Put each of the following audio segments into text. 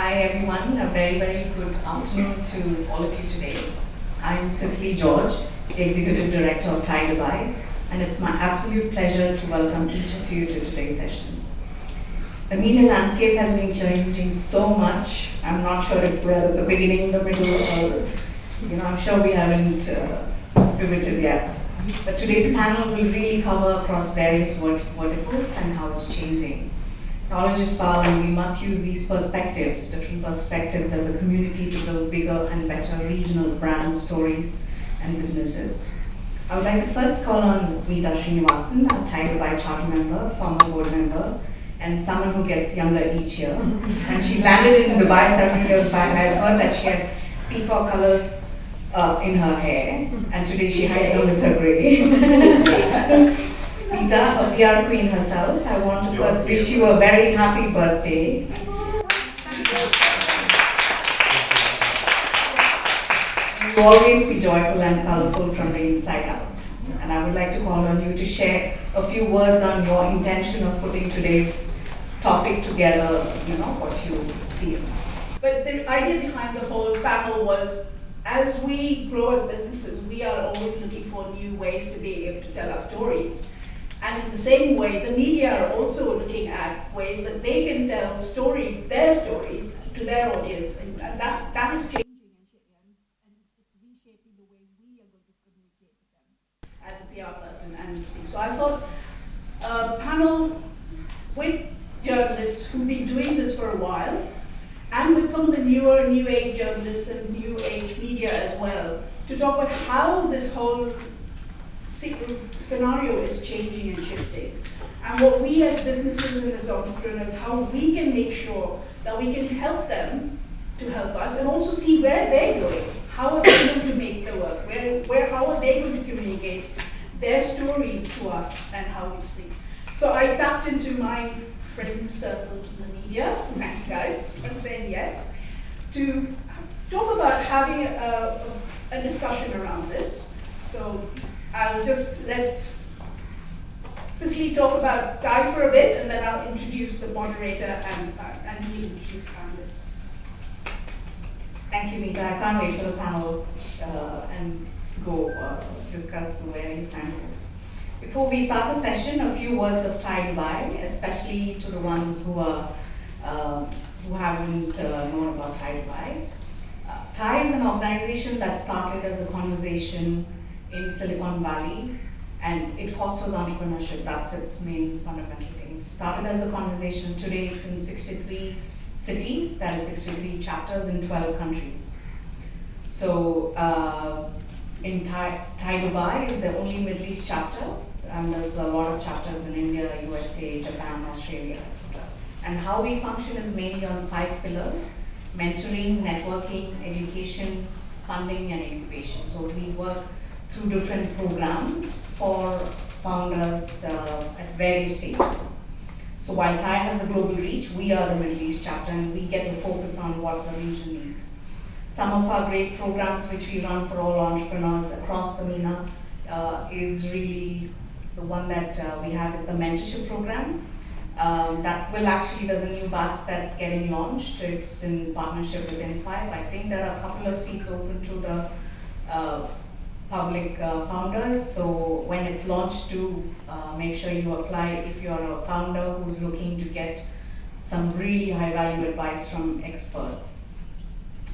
Hi everyone, a very good afternoon to all of you today. I'm Cicely George, the Executive Director of TiE Dubai, and it's my absolute pleasure to welcome each of you to today's session. The media landscape has been changing so much. I'm not sure if we're at the beginning, the middle, or I'm sure we haven't pivoted yet. But today's panel will really cover across various verticals and how it's changing. Knowledge is power, and we must use these perspectives, different perspectives, as a community to build bigger and better regional brand stories and businesses. I would like to first call on Meeta Srinivasan, a TiE Dubai charter member, former board member, and someone who gets younger each year. And she landed in Dubai several years back. I've heard that she had peacock colors in her hair, and today she hides them with her grey. Meeta, a PR queen herself, I want to first wish you a very happy birthday. You always be joyful and colorful from the inside out. And I would like to call on you to share a few words on your intention of putting today's topic together, what you see. But the idea behind the whole panel was, as we grow as businesses, we are always looking for new ways to be able to tell our stories. And in the same way, the media are also looking at ways that they can tell stories, their stories, to their audience. And that is changing and it's reshaping the way we are going to communicate with them as a PR person and see. So I thought a panel with journalists who've been doing this for a while, and with some of the newer New Age journalists and New Age media as well, to talk about how this whole scenario is changing and shifting. And what we as businesses and as entrepreneurs, how we can make sure that we can help them to help us, and also see where they're going. How are they going to make the work? How are they going to communicate their stories to us and how we see? So I tapped into my friends circle in the media, thank you guys for saying yes, to talk about having a discussion around this. So I'll just let Cicely talk about TiE for a bit, and then I'll introduce the moderator and he will introduce panelists. Thank you, Meeta. I can't wait for the panel and go discuss the various angles. Before we start the session, a few words of TiE Dubai, especially to the ones who haven't known about TiE Dubai. TiE is an organization that started as a conversation in Silicon Valley, and it fosters entrepreneurship. That's its main fundamental thing. It started as a conversation. Today it's in 63 cities, that is 63 chapters in 12 countries. So in TiE Dubai is the only Middle East chapter, and there's a lot of chapters in India, USA, Japan, Australia, etc. And how we function is mainly on 5 pillars: mentoring, networking, education, funding, and incubation. So we work through different programs for founders at various stages. So while TiE has a global reach, we are the Middle East chapter, and we get to focus on what the region needs. Some of our great programs which we run for all entrepreneurs across the MENA is really the one that we have is the mentorship program. That will actually, there's a new batch that's getting launched. It's in partnership with N5. I think there are a couple of seats open to the public founders. So when it's launched, do make sure you apply if you're a founder who's looking to get some really high value advice from experts.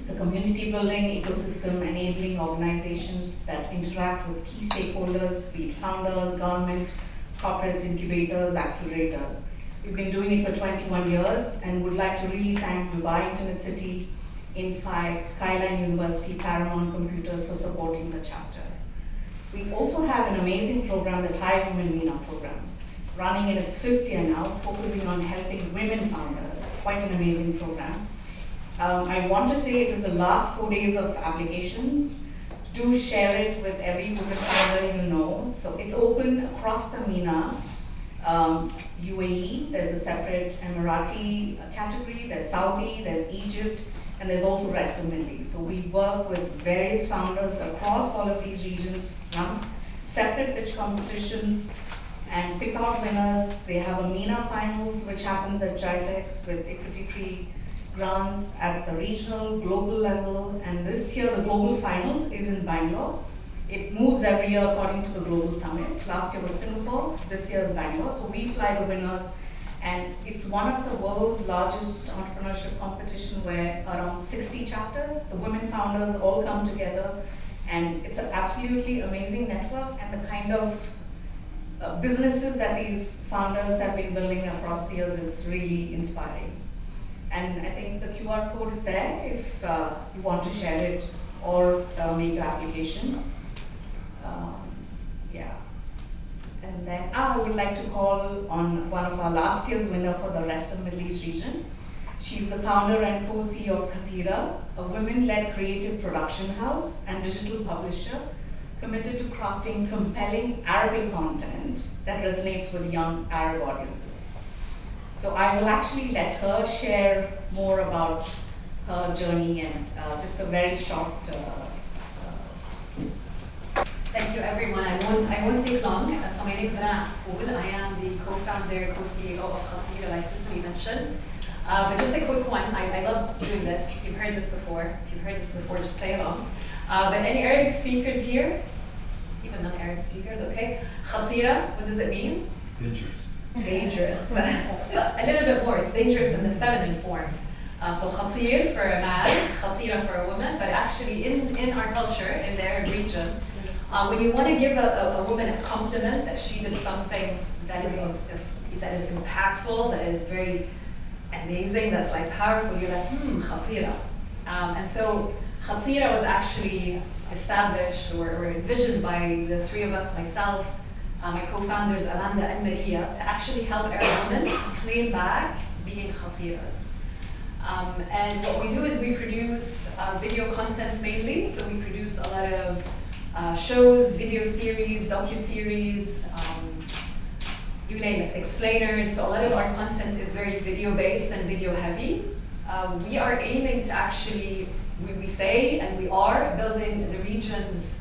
It's a community building ecosystem enabling organizations that interact with key stakeholders, be it founders, government, corporates, incubators, accelerators. We've been doing it for 21 years and would like to really thank Dubai Internet City, N5, Skyline University, Paramount Computers for supporting the chapter. We also have an amazing program, the TiE Women MENA program, running in its 5th year now, focusing on helping women founders. It's quite an amazing program. I want to say it is the last 4 days of applications. Do share it with every woman founder you know. So it's open across the MENA. UAE, there's a separate Emirati category, there's Saudi, there's Egypt, and there's also rest of the Middle East. So we work with various founders across all of these regions, run separate pitch competitions, and pick out winners. They have a MENA finals, which happens at GITEX with equity-free grants at the regional, global level, and this year the global finals is in Bangalore. It moves every year according to the global summit. Last year was Singapore, this year is Bangalore. So we fly the winners, and it's one of the world's largest entrepreneurship competition where around 60 chapters, the women founders all come together, and it's an absolutely amazing network, and the kind of businesses that these founders have been building across the years, it's really inspiring. And I think the QR code is there if you want to share it or make your application. Yeah. And then I would like to call on one of our last year's winner for the rest of the Middle East region. She's the founder and co-CEO of Khateera, a women-led creative production house and digital publisher committed to crafting compelling Arabic content that resonates with young Arab audiences. So I will actually let her share more about her journey and just a very short. Thank you, everyone. I won't take long. So my name is Rana Aspool. I am the co-founder, co-CEO of Khateera, like Cicely mentioned. But just a quick one. I love doing this. You've heard this before. If you've heard this before, just play along. But any Arabic speakers here? Even non-Arab speakers, okay. Khateera, what does it mean? Dangerous. Dangerous. A little bit more. It's dangerous in the feminine form. So khatir for a man, khatira for a woman, but actually in our culture, in the Arab region, when you want to give a woman a compliment that she did something that is impactful, that is very amazing, that's like powerful, you're like, khatira. And so khatira was actually established or envisioned by the three of us, myself, my co-founders Amanda and Maria, to actually help Arab women claim back being khatiras. And what we do is we produce video content mainly, so we produce a lot of shows, video series, docu-series, you name it, explainers. So a lot of our content is very video-based and video-heavy. We are aiming to actually, we say, and we are building the region's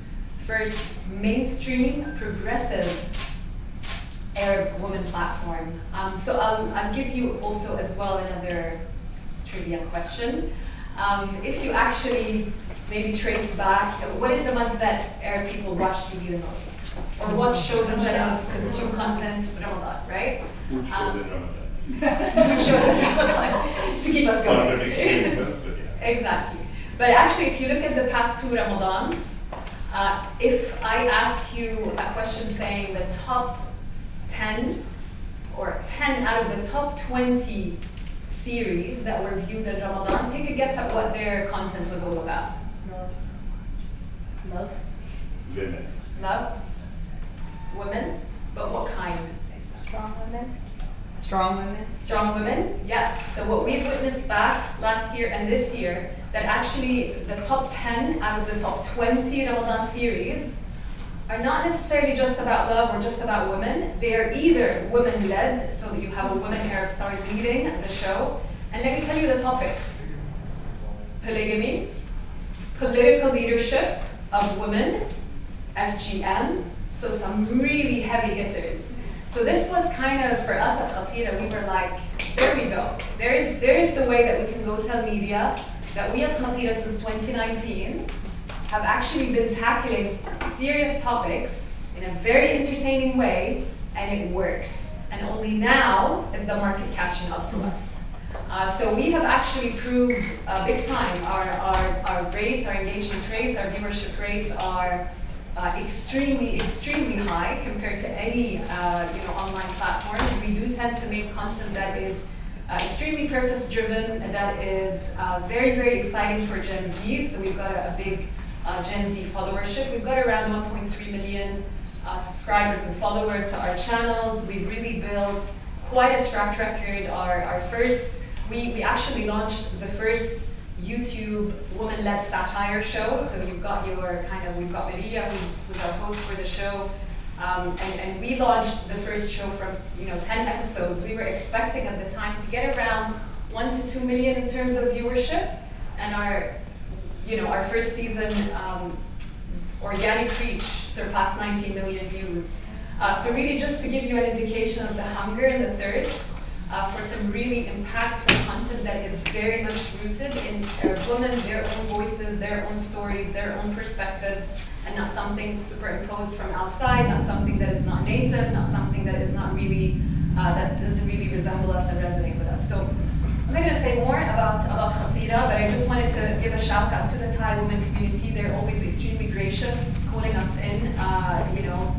first mainstream, progressive Arab woman platform. So I'll give you also as well another trivia question. If you actually maybe trace back, what is the month that Arab people watch TV the most? Or watch shows in general, consume content, Ramadan, right? Food shows in Ramadan. Food shows in Ramadan, to keep us going. Exactly. But actually, if you look at the past 2 Ramadans, if I ask you a question saying the top 10 or 10 out of the top 20 series that were viewed in Ramadan, take a guess at what their content was all about. Love. Women. Love. Women. But what kind? Strong women. Strong women. Strong women, yeah. So what we've witnessed back last year and this year, that actually the top 10 out of the top 20 Ramadan series are not necessarily just about love or just about women. They are either women-led, so that you have a woman Arab star leading the show. And let me tell you the topics. Polygamy, political leadership of women, FGM, so some really heavy hitters. So this was kind of, for us at Khateera, we were like, there we go. There is the way that we can go tell media that we at Khateera since 2019 have actually been tackling serious topics in a very entertaining way, and it works. And only now is the market catching up to us. So we have actually proved big time. Our rates, our engagement rates, our viewership rates are extremely, extremely high compared to any online platforms. We do tend to make content that is extremely purpose-driven, that is very, very exciting for Gen Z. So we've got a big Gen Z followership. We've got around 1.3 million subscribers and followers to our channels. We've really built quite a track record. We actually launched the first YouTube woman-led satire show. So we've got we've got Maria, who's our host for the show. And we launched the first show from 10 episodes. We were expecting at the time to get around 1 to 2 million in terms of viewership, and our first season organic reach surpassed 19 million views. So really, just to give you an indication of the hunger and the thirst, for some really impactful content that is very much rooted in women, their own voices, their own stories, their own perspectives, and not something superimposed from outside, not something that is not native, not something that is not really, that doesn't really resemble us and resonate with us. So I'm not going to say more about Khatira, but I just wanted to give a shout out to the Thai women community. They're always extremely gracious, calling us in,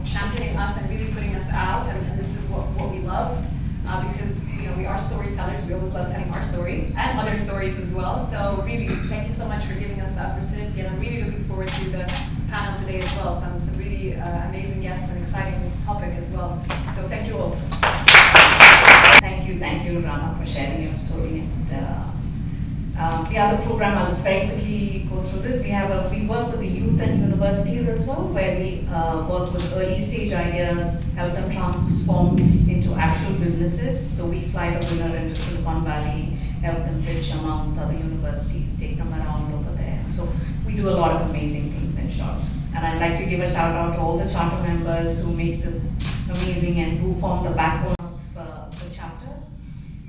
championing us and really putting us out, and this is what we love. Because we are storytellers, we always love telling our story and other stories as well. So really, thank you so much for giving us the opportunity, and I'm really looking forward to the panel today as well. Some really amazing guests and exciting topic as well. So thank you all. Thank you, Rana, for sharing your story. And the other program, I'll just very quickly go through this. We work with the youth and universities as well, where we work with early stage ideas, help them transform into actual businesses. So we fly the winner into Silicon Valley, help them pitch amongst other universities, take them around over there. So we do a lot of amazing things in short. And I'd like to give a shout out to all the charter members who make this amazing and who form the backbone of the chapter.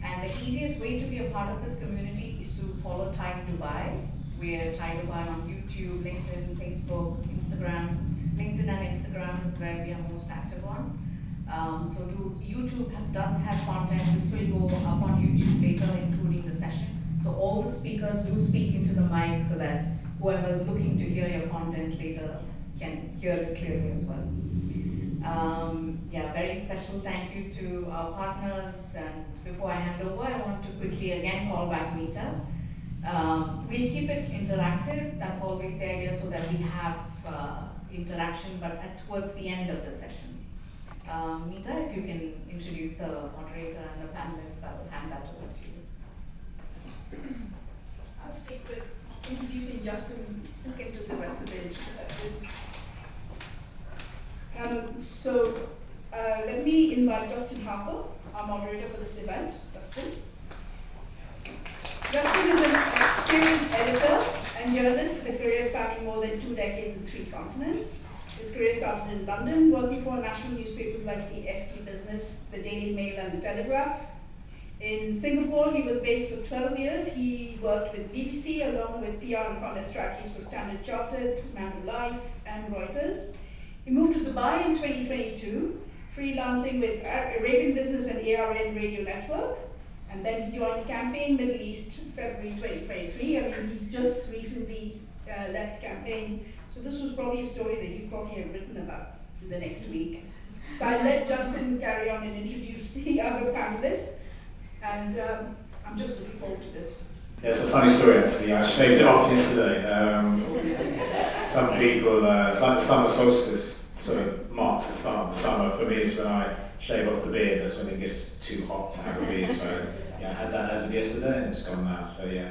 And the easiest way to be a part of this community is to follow Thai Dubai. We're Thai Dubai on YouTube, LinkedIn, Facebook, Instagram. LinkedIn and Instagram is where we are most active on. YouTube does have content. This will go up on YouTube later, including the session. So all the speakers do speak into the mic so that whoever is looking to hear your content later can hear it clearly as well. Very special thank you to our partners. And before I hand over, I want to quickly again call back Meeta. We'll keep it interactive. That's always the idea, so that we have interaction, but towards the end of the session. Meeta, if you can introduce the moderator and the panelists, I will hand that over to you. I'll stick with introducing Justin, who can do the rest of the introductions. Let me invite Justin Harper, our moderator for this event. Justin is an experienced editor and journalist with a career spanning more than 2 decades in 3 continents. His career started in London, working for national newspapers like the FT Business, the Daily Mail, and the Telegraph. In Singapore, he was based for 12 years. He worked with BBC along with PR and content strategies for Standard Chartered, Manulife, and Reuters. He moved to Dubai in 2022, freelancing with Arabian Business and ARN Radio Network. And then he joined Campaign Middle East February 2023. I mean, he's just recently left Campaign. So this was probably a story that you probably have written about in the next week. So I'll let Justin carry on and introduce the other panelists. And I'm just looking forward to this. Yeah, it's a funny story actually. I shaved it off yesterday. Some people, it's like the summer solstice sort of marks the start of the summer. For me, it's when I shave off the beard. That's when it gets too hot to have a beard. So yeah, I had that as of yesterday, and it's gone now. So yeah.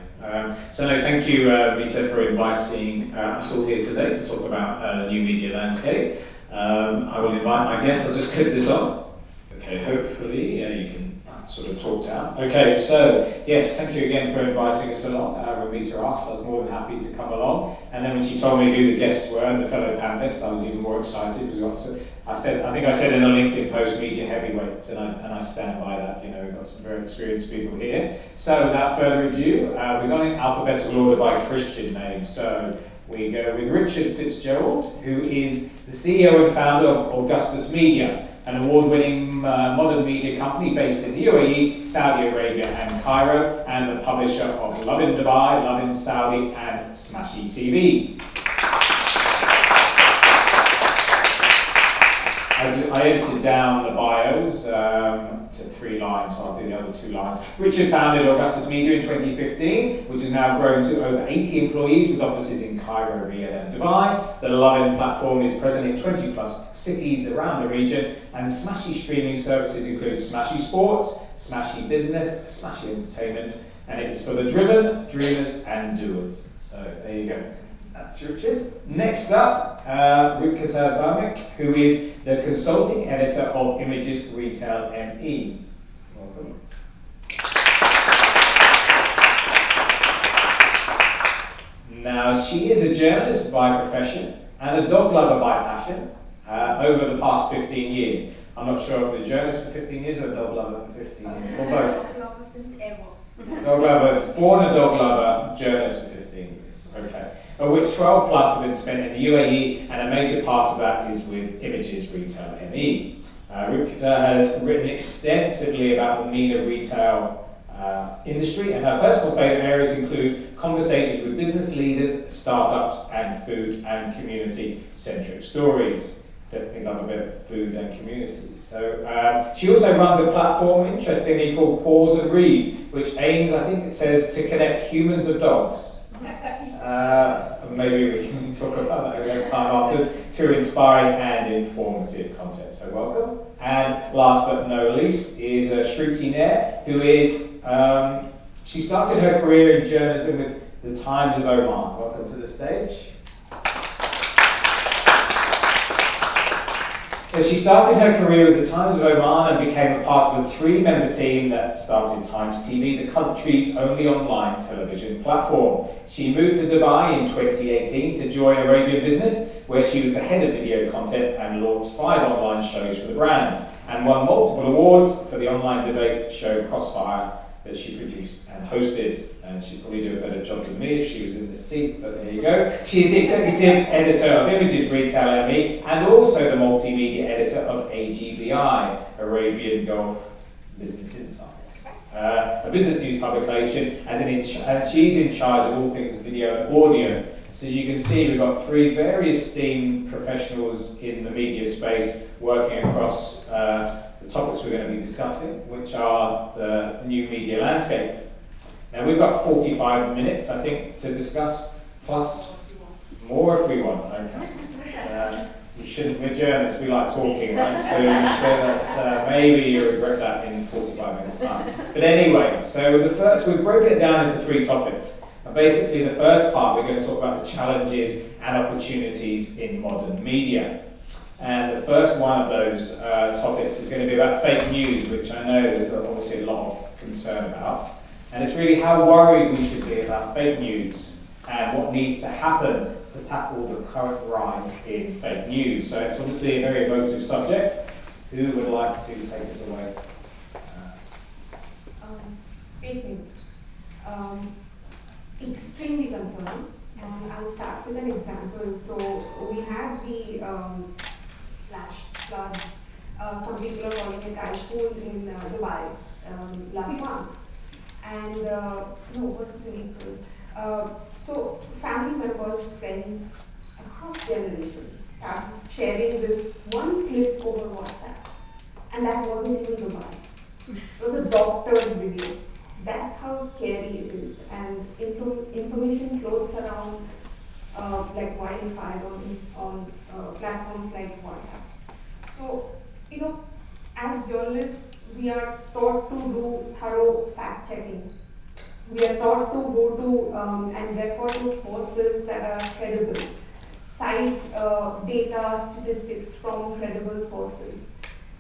Thank you, Meeta, for inviting us all here today to talk about the new media landscape. I will invite my guests. I'll just clip this on. Okay, hopefully you can sort of talked out. Okay, so yes, thank you again for inviting us along. When Meeta asked, I was more than happy to come along. And then when she told me who the guests were and the fellow panelists, I was even more excited because I think I said in a LinkedIn post, media heavyweights, and I stand by that. We've got some very experienced people here. So without further ado, we're going in alphabetical order by Christian name. So we go with Richard Fitzgerald, who is the CEO and founder of Augustus Media, an award-winning modern media company based in the UAE, Saudi Arabia and Cairo, and the publisher of Love in Dubai, Love in Saudi, and Smashy TV. I edited down the bios to 3 lines, so I'll do the other 2 lines. Richard founded Augustus Media in 2015, which has now grown to over 80 employees with offices in Cairo, Riyadh and Dubai. The Lovin platform is present in 20 plus cities around the region, and Smashy streaming services include Smashy Sports, Smashy Business, Smashy Entertainment, and it is for the driven, dreamers and doers. So there you go. That's Richard. Next up, Rutger Vermick, who is the consulting editor of Images Retail ME. Welcome. Now, she is a journalist by profession and a dog lover by passion over the past 15 years. I'm not sure if you're a journalist for 15 years or a dog lover for 15 years, or both. Since ever. Dog lover, born a dog lover, journalist for 15 years. Okay. Of which 12 plus have been spent in the UAE, and a major part of that is with Images Retail ME. Rupika has written extensively about the MENA retail industry, and her personal favourite areas include conversations with business leaders, startups, and food and community-centric stories. Definitely love a bit of food and community. So she also runs a platform, interestingly, called Pause and Read, which aims, I think it says, to connect humans and dogs. Maybe we can talk about that another time afterwards, through inspiring and informative content. So welcome. And last but not least is Shruti Nair, who is, she started her career in journalism with the Times of Oman. Welcome to the stage. So she started her career with the Times of Oman and became a part of a 3-member team that started Times TV, the country's only online television platform. She moved to Dubai in 2018 to join Arabian Business, where she was the head of video content and launched 5 online shows for the brand, and won multiple awards for the online debate show Crossfire that she produced and hosted. And she'd probably do a better job than me if she was in the seat, but there you go. She is the executive editor of Images Retail ME and also the multimedia editor of AGBI, Arabian Gulf Business Insights, a business news publication, and she's in charge of all things video and audio. So as you can see, we've got 3 very esteemed professionals in the media space working across the topics we're going to be discussing, which are the new media landscape. Now we've got 45 minutes, I think, to discuss, plus more if we want. Okay. You shouldn't, we're journalists, we like talking, right? So maybe you'll regret that in 45 minutes time. But anyway, so we've broken it down into 3 topics. And basically the first part, we're going to talk about the challenges and opportunities in modern media. And the first one of those topics is going to be about fake news, which I know there's obviously a lot of concern about. And it's really how worried we should be about fake news and what needs to happen to tackle the current rise in fake news. So it's obviously a very emotive subject. Who would like to take us away? Fake news. Extremely concerning. And I'll start with an example. So we had the flash floods. Some people are calling it typhoon in Dubai last month. And no, it wasn't in April. So family members, friends across generations started sharing this one clip over WhatsApp. And that wasn't even Dubai. It was a doctor's video. That's how scary it is. And information floats around like wildfire on platforms like WhatsApp. So, as journalists, we are taught to do thorough fact checking. We are taught to go to and refer to sources that are credible, cite data, statistics from credible sources,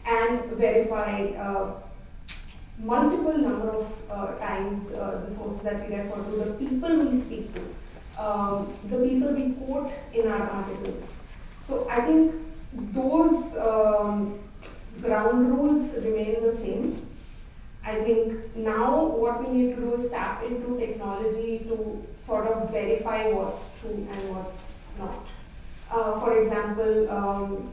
and verify multiple number of times the sources that we refer to, the people we speak to, the people we quote in our articles. So I think those ground rules remain the same. I think now what we need to do is tap into technology to sort of verify what's true and what's not. For example,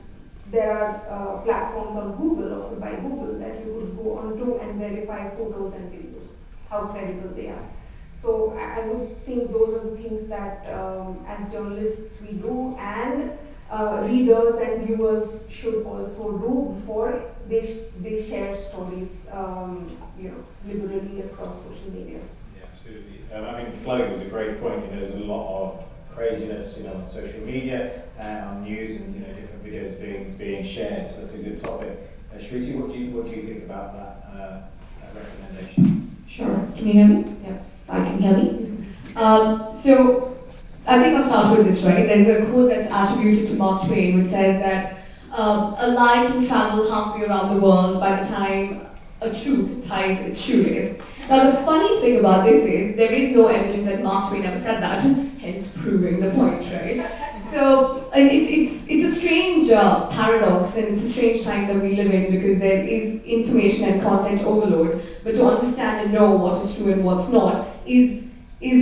there are platforms on Google, offered by Google, that you could go onto and verify photos and videos, how credible they are. So I would think those are the things that as journalists we do, and readers and viewers should also do before they share stories liberally across social media. Yeah, absolutely. I mean, flow was a great point. There's a lot of craziness, on social media and on news, and different videos being shared. So that's a good topic. Shruti, what do you think about that recommendation? Sure. Can you hear me? Yes, I can hear me. So I think I'll start with this, right? There's a quote that's attributed to Mark Twain, which says that a lie can travel halfway around the world by the time a truth ties its shoelace. Now the funny thing about this is there is no evidence that Mark Twain ever said that, hence proving the point, right? So it's a strange paradox, and it's a strange time that we live in because there is information and content overload. But to understand and know what is true and what's not is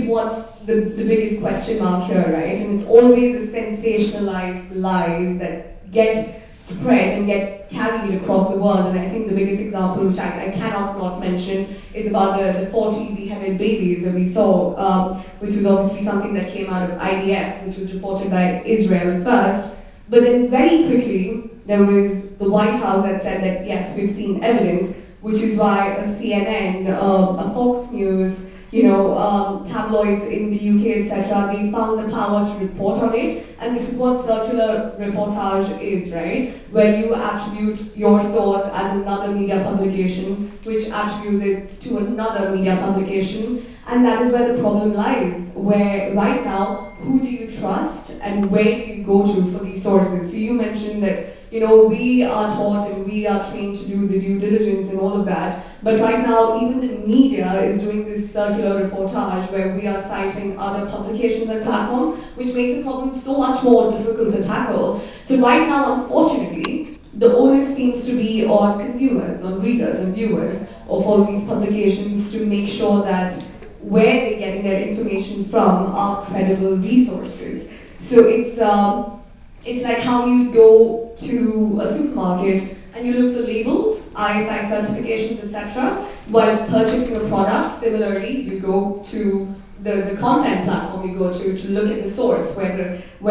what's the biggest question mark here, right? And it's always the sensationalized lies that get spread and get carried across the world. And I think the biggest example, which I cannot not mention, is about the 40 beheaded babies that we saw, which was obviously something that came out of IDF, which was reported by Israel first. But then very quickly, there was the White House that said that yes, we've seen evidence, which is why a CNN, a Fox News, tabloids in the UK, etc., they found the power to report on it. And this is what circular reportage is, right? Where you attribute your source as another media publication, which attributes it to another media publication. And that is where the problem lies, where right now, who do you trust and where do you go to for these sources? So you mentioned that, we are taught and we are trained to do the due diligence and all of that. But right now, even the media is doing this circular reportage where we are citing other publications and platforms, which makes the problem so much more difficult to tackle. So right now, unfortunately, the onus seems to be on consumers, on readers and viewers of all these publications to make sure that where they're getting their information from are credible resources. So it's like how you go to a supermarket and you look for labels, ISI certifications, etc. While purchasing a product, similarly, you go to the content platform you go to look at the source, where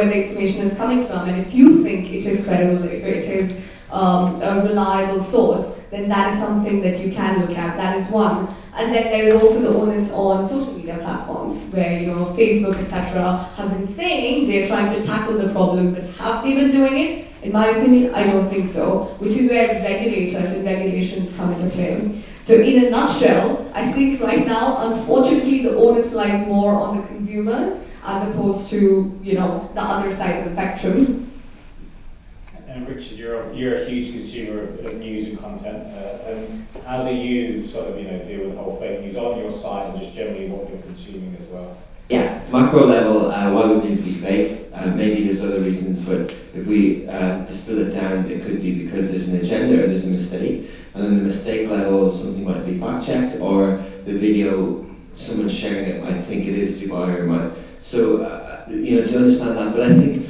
the information is coming from. And if you think it is credible, if it is a reliable source, then that is something that you can look at. That is one. And then there is also the onus on social media platforms, where Facebook, etc., have been saying they're trying to tackle the problem, but have they been doing it? In my opinion, I don't think so, which is where regulators and regulations come into play. So in a nutshell, I think right now, unfortunately, the onus lies more on the consumers as opposed to, the other side of the spectrum. And Richard, you're a huge consumer of news and content, and how do you sort of deal with the whole fake news on your site and just generally what you're consuming as well? Yeah, macro level, why would it need to be fake? Maybe there's other reasons, but if we distill it down, it could be because there's an agenda or there's a mistake. And then the mistake level, something might be fact-checked, or the video, someone sharing it might think it is Dubai, or might. So, to understand that, but I think,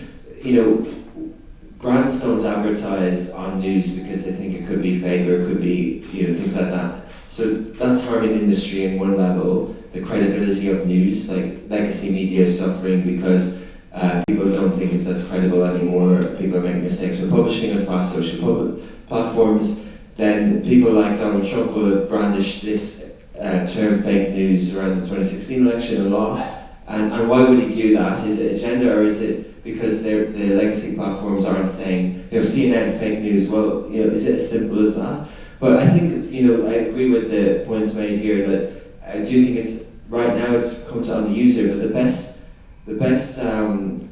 brands don't advertise on news because they think it could be fake or it could be, things like that. So that's harming industry in one level. The credibility of news, like legacy media is suffering because people don't think it's as credible anymore. People are making mistakes with publishing on fast social platforms. Then people like Donald Trump will brandish this term fake news around the 2016 election a lot. And why would he do that? Is it agenda, or is it because the legacy platforms aren't saying, CNN fake news? Well, is it as simple as that? But I think, I agree with the points made here that I do think it's right now it's comes on the user, but the best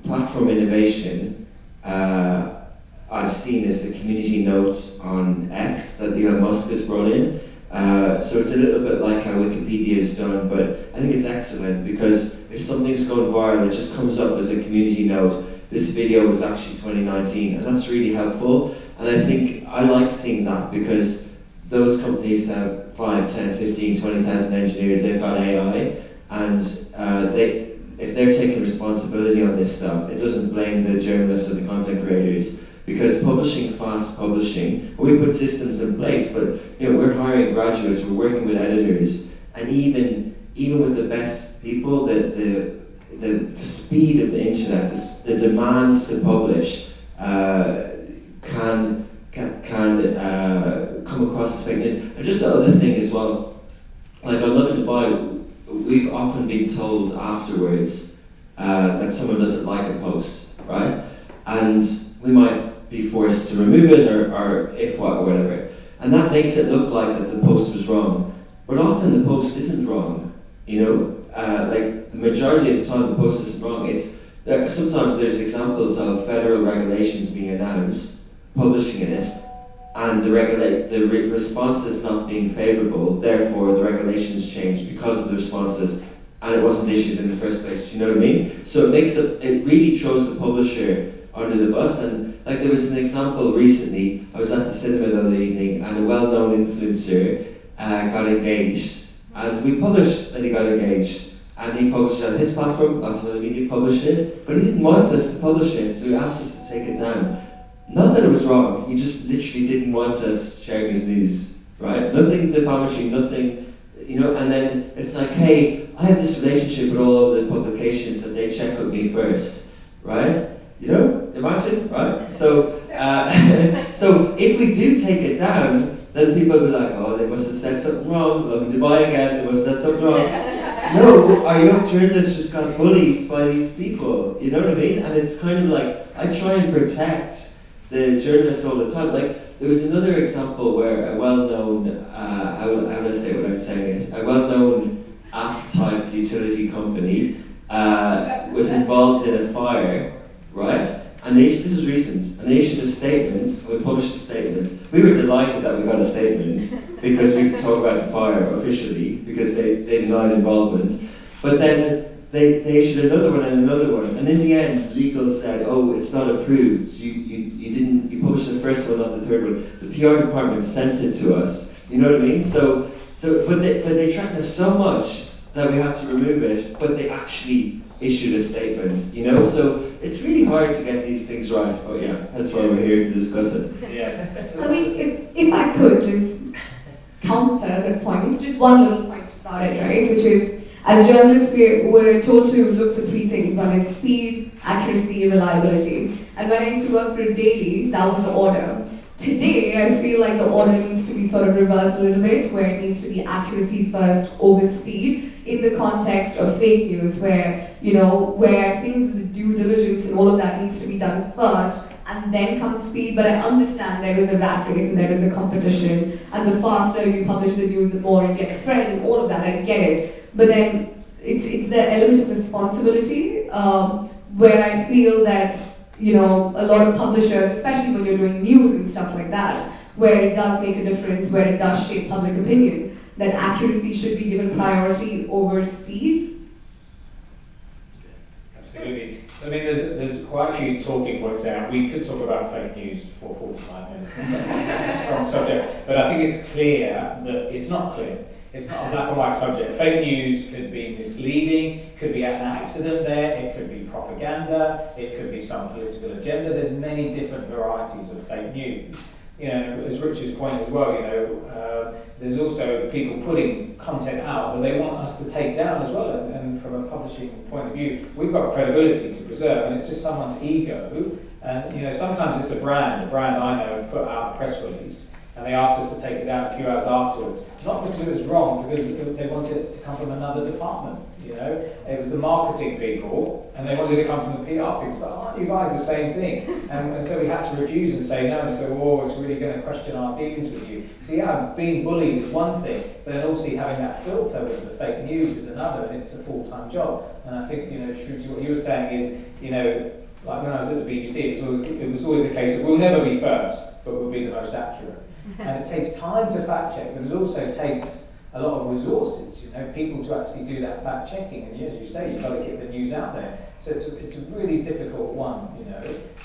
platform innovation I've seen is the community notes on X that Elon Musk has brought in. So it's a little bit like how Wikipedia is done, but I think it's excellent because if something's going viral, it just comes up as a community note. This video was actually 2019, and that's really helpful. And I think I like seeing that because those companies have 5, 10, 15, 20,000 engineers, they've got AI, and if they're taking responsibility on this stuff, it doesn't blame the journalists or the content creators, because fast publishing, we put systems in place, but we're hiring graduates, we're working with editors, and even with the best people, the speed of the internet, the demand to publish can come across as fake news. And just the other thing as well, like on Lovin Dubai, we've often been told afterwards that someone doesn't like a post, right? And we might be forced to remove it or if what or whatever. And that makes it look like that the post was wrong. But often the post isn't wrong, like the majority of the time the post isn't wrong. Sometimes there's examples of federal regulations being announced, publishing in it, and the responses not being favourable, therefore the regulations change because of the responses, and it wasn't issued in the first place. Do you know what I mean? So it really throws the publisher under the bus. And like there was an example recently. I was at the cinema the other evening, and a well-known influencer got engaged, and we published that he got engaged. And he published it on his platform, lots of other media published it, but he didn't want us to publish it, so he asked us to take it down. Not that it was wrong, he just literally didn't want us sharing his news, right? Nothing defamatory, nothing, you know, and then it's like, hey, I have this relationship with all of the publications that they check with me first, right? You know, imagine, right? So, so if we do take it down, then people will be like, oh, they must have said something wrong, welcome to Dubai again, they must have said something wrong. No, our young journalists just got bullied by these people, you know what I mean? And it's kind of like, I try and protect the journalists all the time. Like, there was another example where a well-known, how would I say it without saying it, a well-known app-type utility company was involved in a fire, right? And this was recent, and they issued a statement, and we published a statement. We were delighted that we got a statement, because we could talk about the fire officially, because they denied involvement. But then they issued another one and another one, and in the end, legal said, oh, it's not approved. You published the first one, not the third one. The PR department sent it to us, you know what I mean? But they tracked us so much that we had to remove it, but they actually issued a statement, you know? So it's really hard to get these things right, but yeah, that's why we're here to discuss it. Yeah. I mean, if I could just counter the point, just one little point about it, right? Which is, as journalists, we're told to look for three things. One is speed, accuracy, reliability. And when I used to work for a daily, that was the order. Today, I feel like the order needs to be sort of reversed a little bit, where it needs to be accuracy first over speed, in the context of fake news, where, you know, where I think the due diligence and all of that needs to be done first, and then comes speed. But I understand there is a rat race and there is a competition, and the faster you publish the news, the more it gets spread, and all of that, I get it. But then it's the element of responsibility, where I feel that, you know, a lot of publishers, especially when you're doing news and stuff like that, where it does make a difference, where it does shape public opinion, that accuracy should be given priority over speed. Absolutely. I mean, there's quite a few talking points there. We could talk about fake news for 45 minutes. It's a strong subject, but I think it's clear that it's not clear. It's not a black and white subject. Fake news could be misleading, could be an accident there, it could be propaganda, it could be some political agenda. There's many different varieties of fake news. You know, as Richard's point as well, you know, there's also people putting content out that they want us to take down as well. And from a publishing point of view, we've got credibility to preserve, and it's just someone's ego. And you know, sometimes it's a brand I know put out a press release, and they asked us to take it down a few hours afterwards. Not because it was wrong, because they wanted it to come from another department. You know, it was the marketing people, and they wanted it to come from the PR people. So, aren't you guys the same thing? And so we had to refuse and say no. And say, oh, it's really going to question our dealings with you. So yeah, being bullied is one thing, but then also having that filter with the fake news is another, and it's a full-time job. And I think, you know, Shruti, what you were saying is, you know, like when I was at the BBC, it was always a case of we'll never be first, but we'll be the most accurate. And it takes time to fact check, but it also takes a lot of resources, you know, people to actually do that fact checking. And as you say, you've got to get the news out there. So it's a really difficult one, you know.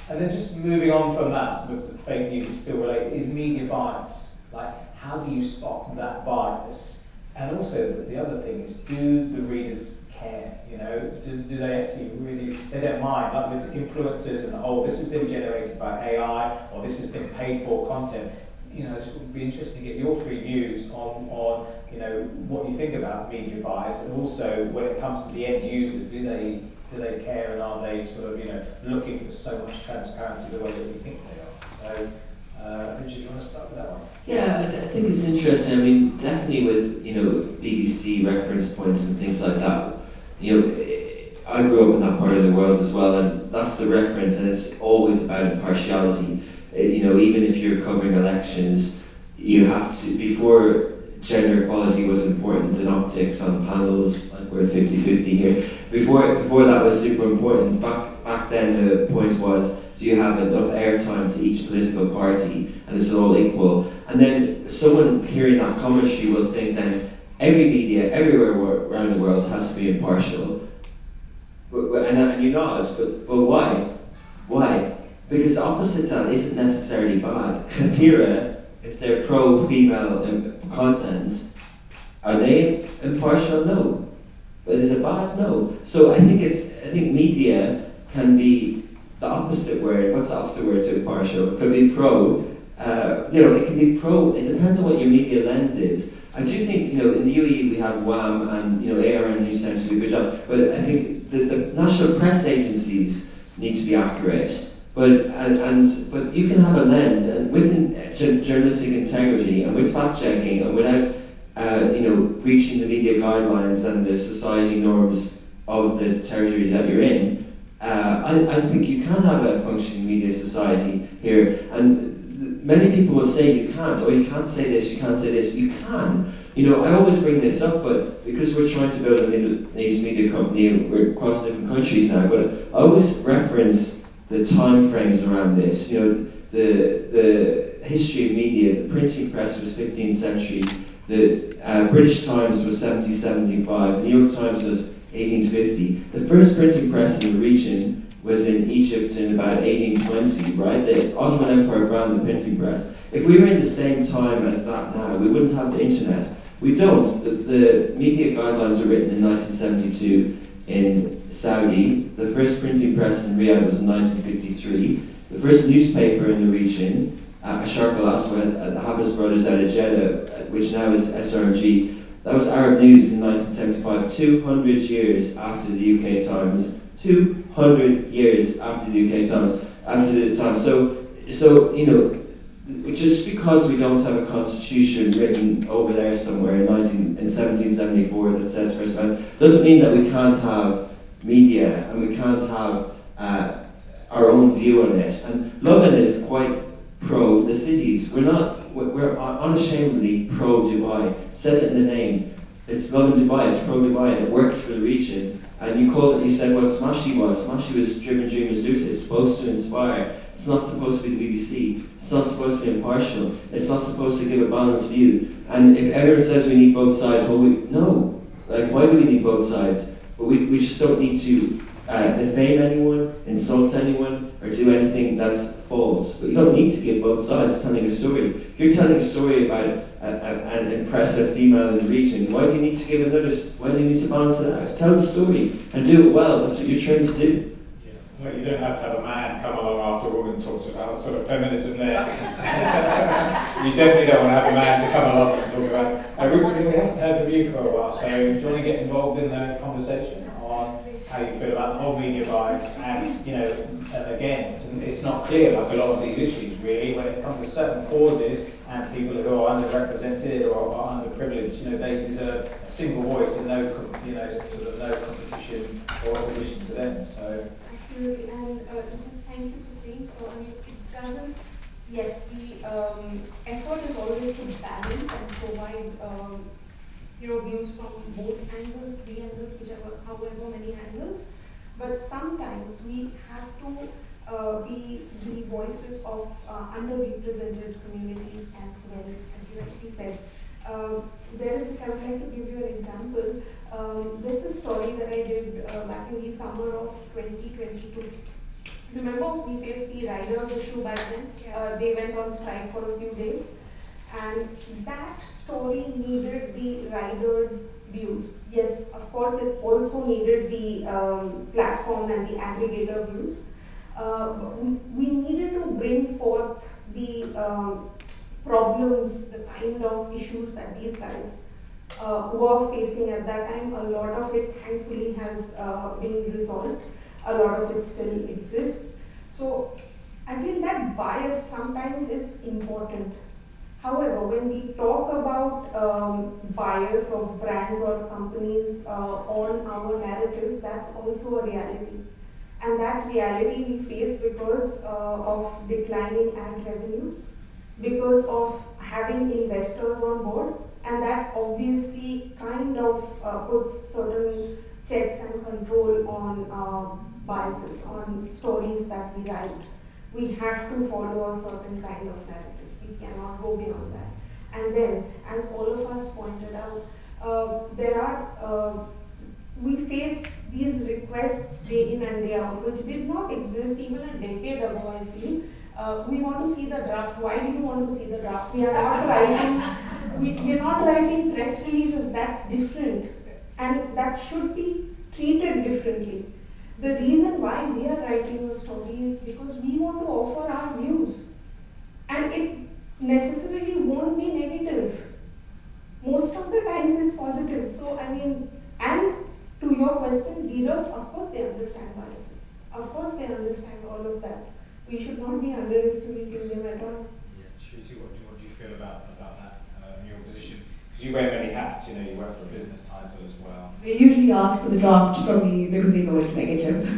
And then just moving on from that, with the fake news still related, is media bias. Like, how do you spot that bias? And also the other thing is, do the readers care? You know, do they actually really, they don't mind, like with influencers and, oh, this has been generated by AI, or this has been paid for content. You know, it would be interesting to get your three views on you know, what you think about media bias, and also when it comes to the end user, do they care, and are they sort of, you know, looking for so much transparency the way that we think they are? So, Richard, do you want to start with that one? Yeah, I think it's interesting. I mean, definitely with, you know, BBC reference points and things like that. You know, I grew up in that part of the world as well, and that's the reference, and it's always about impartiality. You know, even if you're covering elections, you have to, before gender equality was important in optics on panels, like we're 50-50 here, before that was super important, back then the point was, do you have enough airtime to each political party, and is it all equal? And then someone hearing that commentary will think then, every media, everywhere around the world has to be impartial. And you nod, but why? Why? Because the opposite to that isn't necessarily bad. Kira, if they're pro-female content, are they impartial? No. But is it bad? No. So I think media can be the opposite word. What's the opposite word to impartial? It could be pro. It can be pro. It depends on what your media lens is. I do think, in the UAE we have WAM and, ARN News Centre do a good job. But I think the national press agencies need to be accurate. But you can have a lens, and with journalistic integrity and with fact checking and without breaching the media guidelines and the society norms of the territory that you're in. I think you can have a functioning media society here, and many people will say you can't, or you can't say this, you can't say this. You can. I always bring this up, but because we're trying to build a Middle East media company, we're across different countries now, but I always reference the time frames around this. The history of media. The printing press was 15th century. The British Times was 1775. The New York Times was 1850. The first printing press in the region was in Egypt in about 1820, right? The Ottoman Empire banned the printing press. If we were in the same time as that now, we wouldn't have the internet. We don't. The media guidelines were written in 1972 in Saudi. The first printing press in Riyadh was in 1953. The first newspaper in the region, Sharq al-Aswad, the Hafiz Brothers out of Jeddah, which now is SRG, that was Arab News in 1975, 200 years after the UK Times. 200 years after the UK Times, after the Times. So just because we don't have a constitution written over there somewhere in 1774 that says First Amendment, doesn't mean that we can't have media and we can't have our own view on it. And Lovin is quite pro the cities. We're unashamedly pro Dubai. It says it in the name. It's Lovin Dubai, it's pro Dubai, and it worked for the region. And you said what Smashy was. Smashy was driven dreamers Zeus. It's supposed to inspire. It's not supposed to be the BBC. It's not supposed to be impartial. It's not supposed to give a balanced view. And if everyone says we need both sides, no. Why do we need both sides? But we just don't need to defame anyone, insult anyone, or do anything that's false. But you don't need to give both sides telling a story. If you're telling a story about an impressive female in the region, why do you need to give why do you need to balance it out? Tell the story and do it well. That's what you're trained to do. Yeah. Well, you don't have to have a man come along after a woman talks about sort of feminism there. You definitely don't want to have a man to come along and talk about. Ruben, we haven't heard from you for a while, so do you want to get involved in the conversation on how you feel about the whole media bias? And again, it's not clear, like a lot of these issues really, when it comes to certain causes and people who are underrepresented or are underprivileged, they deserve a single voice and no competition or opposition to them. So absolutely, and thank you for saying so. It doesn't. Yes, the effort is always to balance and provide views from both angles, three angles, however many angles. But sometimes we have to be the voices of underrepresented communities as well, as you rightly said. I would like to give you an example. There's a story that I did back in the summer of 2022. Remember, we faced the riders issue back then. They went on strike for a few days, and that story needed the riders' views. Yes, of course, it also needed the platform and the aggregator views. We needed to bring forth the problems, the kind of issues that these guys were facing at that time. A lot of it, thankfully, has been resolved. A lot of it still exists. So I feel that bias sometimes is important. However, when we talk about bias of brands or companies on our narratives, that's also a reality. And that reality we face because of declining ad revenues, because of having investors on board, and that obviously kind of puts certain checks and control on biases, on stories that we write. We have to follow a certain kind of narrative. We cannot go beyond that. And then, as all of us pointed out, We face these requests day in and day out, which did not exist even a decade ago, I feel. We want to see the draft. Why do you want to see the draft? We are not writing press releases, that's different. And that should be treated differently. The reason why we are writing the story is because we want to offer our views. And it necessarily won't be negative. Most of the times it's positive. So, I mean, and to your question, readers, of course they understand biases. Of course they understand all of that. We should not be underestimating them at all. Yeah, Shruti, what do you feel about that in your position? Because you wear many hats, you know, you work for a business title as well. They usually ask for the draft from me because they know it's negative.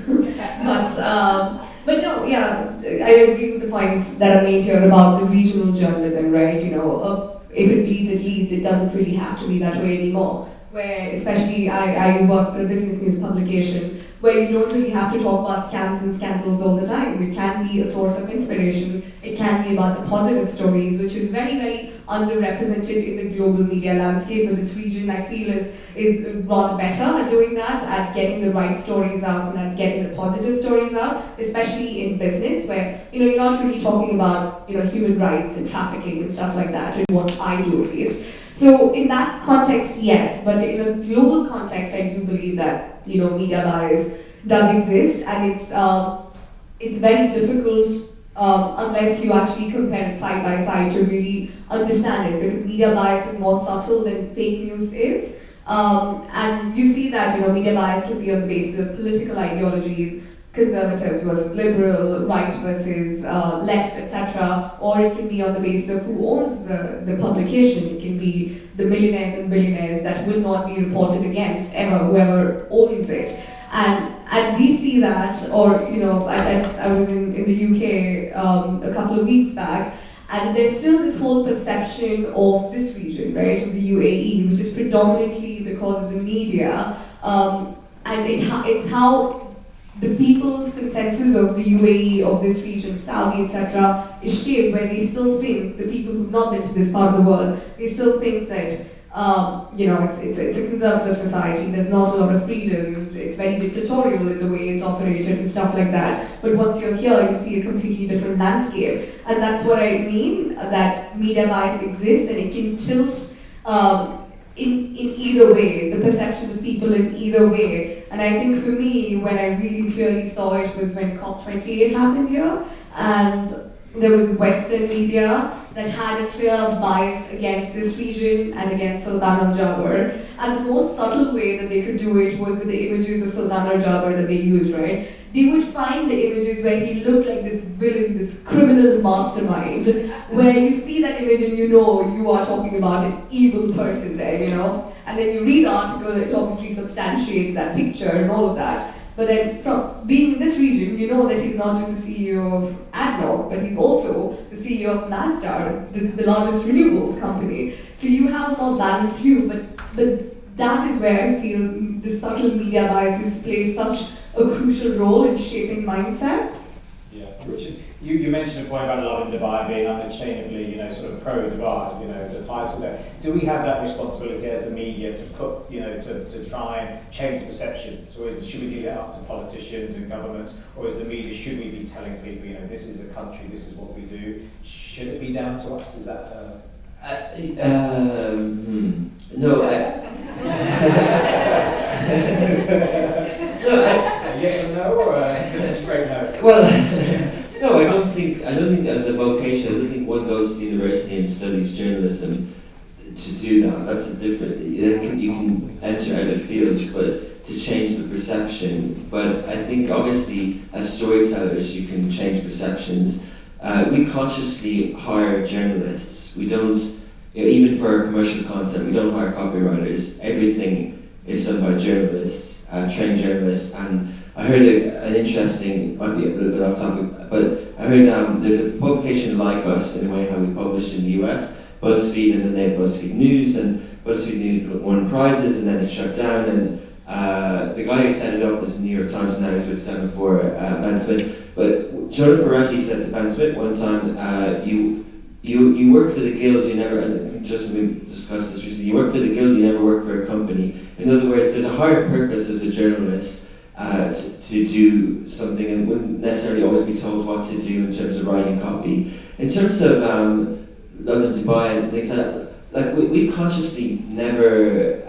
But no, yeah, I agree with the points that are made here about the regional journalism, right? You know, if it leads, it leads. It doesn't really have to be that way anymore. Where, especially, I work for a business news publication, where you don't really have to talk about scams and scandals all the time. It can be a source of inspiration. It can be about the positive stories, which is very, very underrepresented in the global media landscape. But this region, I feel, is rather better at doing that, at getting the right stories out and at getting the positive stories out, especially in business, where, you know, you're not really talking about, you know, human rights and trafficking and stuff like that, in what I do at least. So in that context, yes, but in a global context, I do believe that, you know, media bias does exist, and it's very difficult unless you actually compare it side by side to really understand it, because media bias is more subtle than fake news is. And you see that, you know, media bias can be on the basis of political ideologies, conservatives versus liberal, right versus left, etc. Or it can be on the basis of who owns the publication. It can be the millionaires and billionaires that will not be reported against ever, whoever owns it. And we see that, or, you know, I was in the UK a couple of weeks back, and there's still this whole perception of this region, right, of the UAE, which is predominantly because of the media, and it's how the people's consensus of the UAE, of this region, Saudi, etc., is shaped, where they still think, the people who've not been to this part of the world, they still think that, you know, it's a conservative society, there's not a lot of freedoms, it's very dictatorial in the way it's operated and stuff like that. But once you're here, you see a completely different landscape. And that's what I mean, that media bias exists, and it can tilt in either way, the perceptions of people in either way. And I think for me, when I really clearly saw it was when COP28 happened here, and there was Western media that had a clear bias against this region and against Sultan Al Jaber. And the most subtle way that they could do it was with the images of Sultan Al Jaber that they used, right? They would find the images where he looked like this villain, this criminal mastermind, where you see that image and you know you are talking about an evil person there, you know? And then you read the article, it obviously substantiates that picture and all of that. But then from being in this region, you know that he's not just the CEO of ADNOC, but he's also the CEO of Masdar, the largest renewables company. So you have a more balanced view, but that is where I feel the subtle media biases play such a crucial role in shaping mindsets. Yeah, Richard, you mentioned a point about loving Dubai being unashamedly, you know, sort of pro-Dubai, you know, the title there. Do we have that responsibility as the media to put, you know, to try and change perceptions? Or should we leave it up to politicians and governments? Or as the media, should we be telling people, you know, this is the country, this is what we do? Should it be down to us? Is that... No, yes or no, or a straight no? Well, no, I don't think as a vocation, I don't think one goes to university and studies journalism to do that. That's a different, you can enter other fields, but to change the perception. But I think obviously as storytellers you can change perceptions. We consciously hire journalists. We don't, you know, even for our commercial content, we don't hire copywriters. Everything is done by journalists, trained journalists. And I heard an interesting, might be a little bit off topic, but I heard there's a publication like us in a way how we publish in the US, BuzzFeed, and then they had BuzzFeed News, and BuzzFeed News won prizes and then it shut down. And the guy who set it up was New York Times, now he's with 7-4, Ben Smith. But Jonah Peretti said to Ben Smith one time, you work for the guild, you never, and I think Justin, we discussed this recently, you work for the guild, you never work for a company. In other words, there's a higher purpose as a journalist to do something and wouldn't necessarily always be told what to do in terms of writing copy. In terms of London, Dubai and things like that, we consciously never,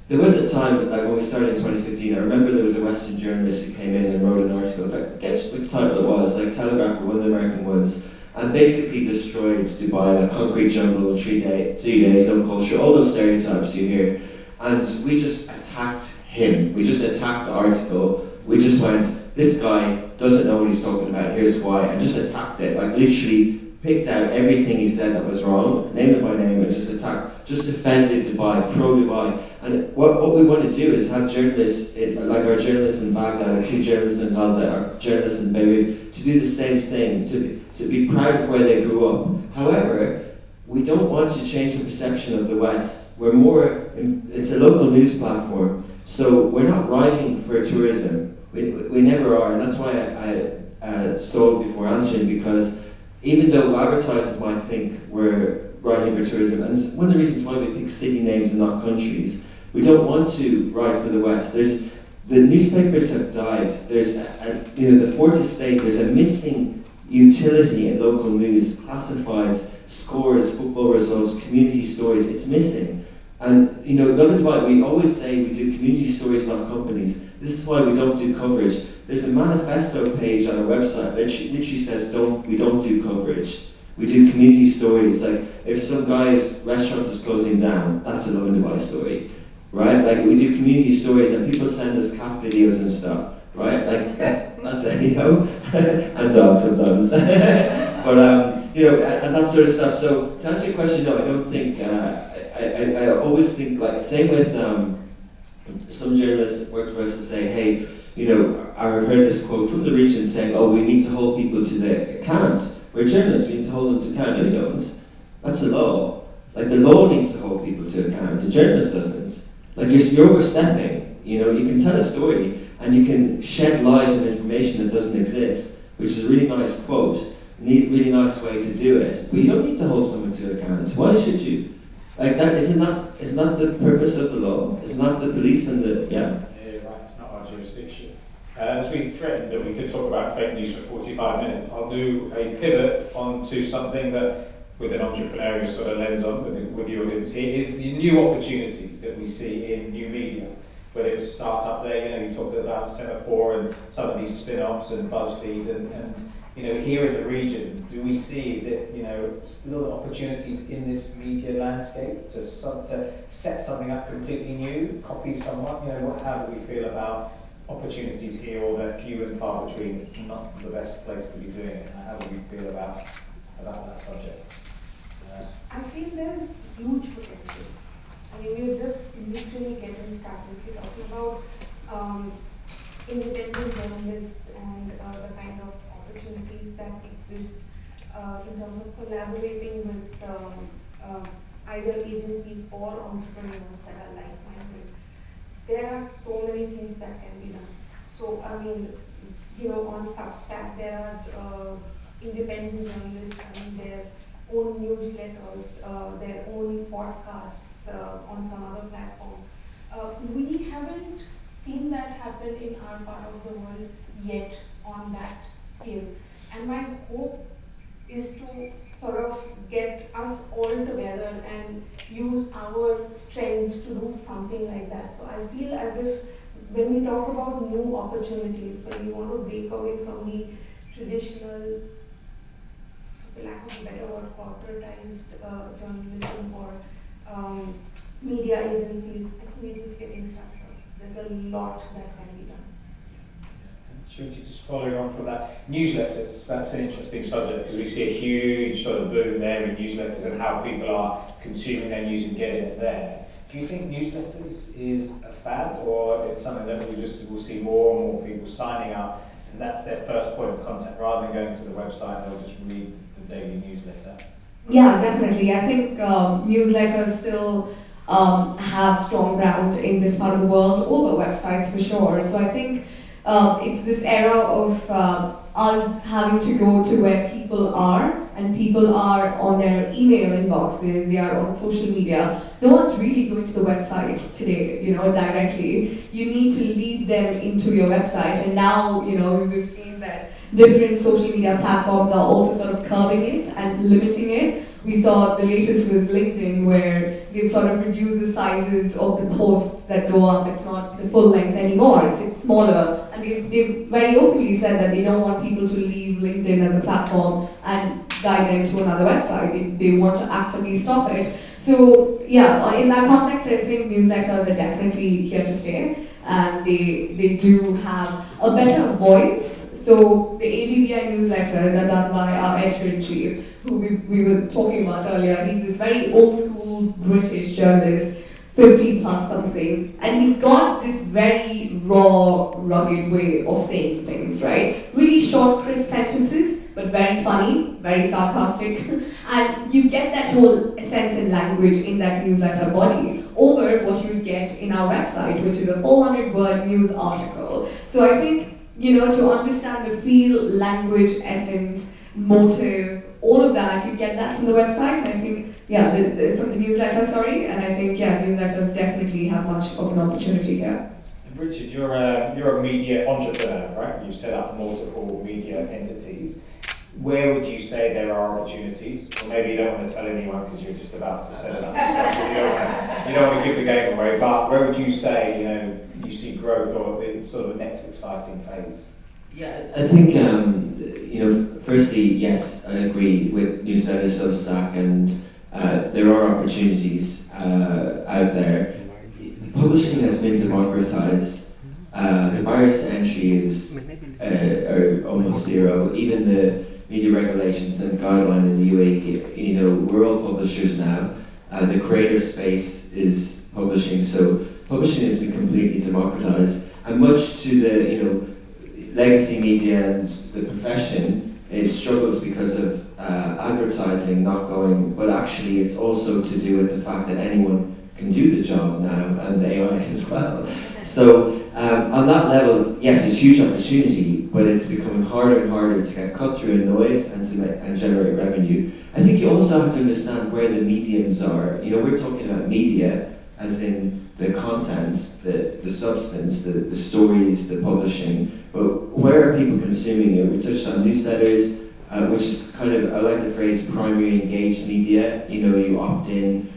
there was a time, like when we started in 2015, I remember there was a Western journalist who came in and wrote an article, in fact, I forget which title it was, like Telegraph or one of the American ones, and basically destroyed Dubai, like concrete jungle in 3 days, no culture, all those stereotypes you hear. And we just attacked him. We just attacked the article. We just went, this guy doesn't know what he's talking about, here's why, and just attacked it. Like literally picked out everything he said that was wrong, named it by name, and just attacked, just defended Dubai, pro-Dubai. And what we want to do is have journalists, like our journalists in Baghdad, our 2 journalists in Gaza, our journalists in Beirut, to do the same thing, to be proud of where they grew up. However, we don't want to change the perception of the West. We're more, it's a local news platform, so we're not writing for tourism. We never are, and that's why I stalled before answering, because even though advertisers might think we're writing for tourism, and it's one of the reasons why we pick city names and not countries, we don't want to write for the West. The newspapers have died. There's, the fourth estate, there's a missing utility in local news, classifieds, scores, football results, community stories, it's missing. And London Dubai, we always say we do community stories, not companies. This is why we don't do coverage. There's a manifesto page on our website that literally says we don't do coverage. We do community stories. Like if some guy's restaurant is closing down, that's a London Dubai story, right? Like we do community stories and people send us cat videos and stuff, right? Like that's it, and dogs sometimes. But and that sort of stuff. So to answer your question, no, I don't think. I always think like same with some journalists that work for us and say, hey, I've heard this quote from the region saying, oh, we need to hold people to their account. We're journalists, we need to hold them to account. No, we don't. That's the law. Like the law needs to hold people to account. The journalist doesn't. Like you're overstepping. You can tell a story and you can shed light on information that doesn't exist, which is a really nice quote, really nice way to do it. But you don't need to hold someone to account. Why should you? Like that isn't the purpose of the law. It's not the police and the Yeah, right. It's not our jurisdiction. As we threatened that we could talk about fake news for 45 minutes, I'll do a pivot onto something that, with an entrepreneurial sort of lens on with the audience here, is the new opportunities that we see in new media. Whether it's a startup there, you talked about Semaphore and some of these spin-offs and BuzzFeed and here in the region, do we see, is it, still opportunities in this media landscape to set something up completely new, copy someone? How do we feel about opportunities here, or they're few and far between? It's not the best place to be doing it. How do we feel about that subject? I feel there's huge potential. I mean, we're just literally getting started. If you're talking about independent journalists and the kind of opportunities that exist in terms of collaborating with either agencies or entrepreneurs that are like-minded. There are so many things that can be done. So, I mean, on Substack, there are independent journalists having their own newsletters, their own podcasts on some other platform. We haven't seen that happen in our part of the world yet on that scale. And my hope is to sort of get us all together and use our strengths to do something like that. So I feel as if when we talk about new opportunities, when we want to break away from the traditional, for lack of a better word, corporatized journalism or media agencies, I think we're just getting started. There's a lot that can be done. Shruti, just following on from that, newsletters, that's an interesting subject because we see a huge sort of boom there in newsletters and how people are consuming their news and getting it there. Do you think newsletters is a fad, or it's something that will see more and more people signing up and that's their first point of contact, rather than going to the website, they'll just read the daily newsletter? Yeah, definitely. I think newsletters still have strong ground in this part of the world over websites for sure. So I think it's this era of us having to go to where people are, and people are on their email inboxes, they are on social media. No one's really going to the website today, directly. You need to lead them into your website, and now, we've seen that different social media platforms are also sort of curbing it and limiting it. We saw the latest was LinkedIn, where they've sort of reduced the sizes of the posts that go up. It's not the full length anymore, it's smaller. And they've very openly said that they don't want people to leave LinkedIn as a platform and guide them to another website. They want to actively stop it. So yeah, in that context, I think newsletters are definitely here to stay, and they do have a better voice. So the AGBI newsletters are done by our editor-in-chief, who we were talking about earlier. He's this very old-school British journalist, 50 plus something, and he's got this very raw, rugged way of saying things, right? Really short, crisp sentences, but very funny, very sarcastic, and you get that whole sense and language in that newsletter body over what you get in our website, which is a 400-word news article. So I think, to understand the feel, language, essence, motive, all of that, you get that from the website, and I think, from the newsletter, and I think, newsletters definitely have much of an opportunity here. And Richard, you're a media entrepreneur, right? You've set up multiple media entities. Where would you say there are opportunities? Or maybe you don't want to tell anyone because you're just about to set it up yourself. You don't want to give the game away, but where would you say, you see growth or the sort of next exciting phase? Yeah, I think, firstly, yes, I agree with newsletter, Substack, and there are opportunities out there. Publishing has been democratized. The barriers to entry are almost zero. Even the media regulations and guideline in the UAE, we're all publishers now. The creator space is publishing, so publishing has been completely democratized, and much to the legacy media and the profession, it struggles because of advertising not going, but actually it's also to do with the fact that anyone can do the job now, and AI as well. So on that level, yes, it's a huge opportunity, but it's becoming harder and harder to get cut through a noise and generate revenue. I think you also have to understand where the mediums are. We're talking about media as in the content, the substance, the stories, the publishing, but where are people consuming it? We touched on newsletters, which is kind of, I like the phrase primary engaged media. You opt in,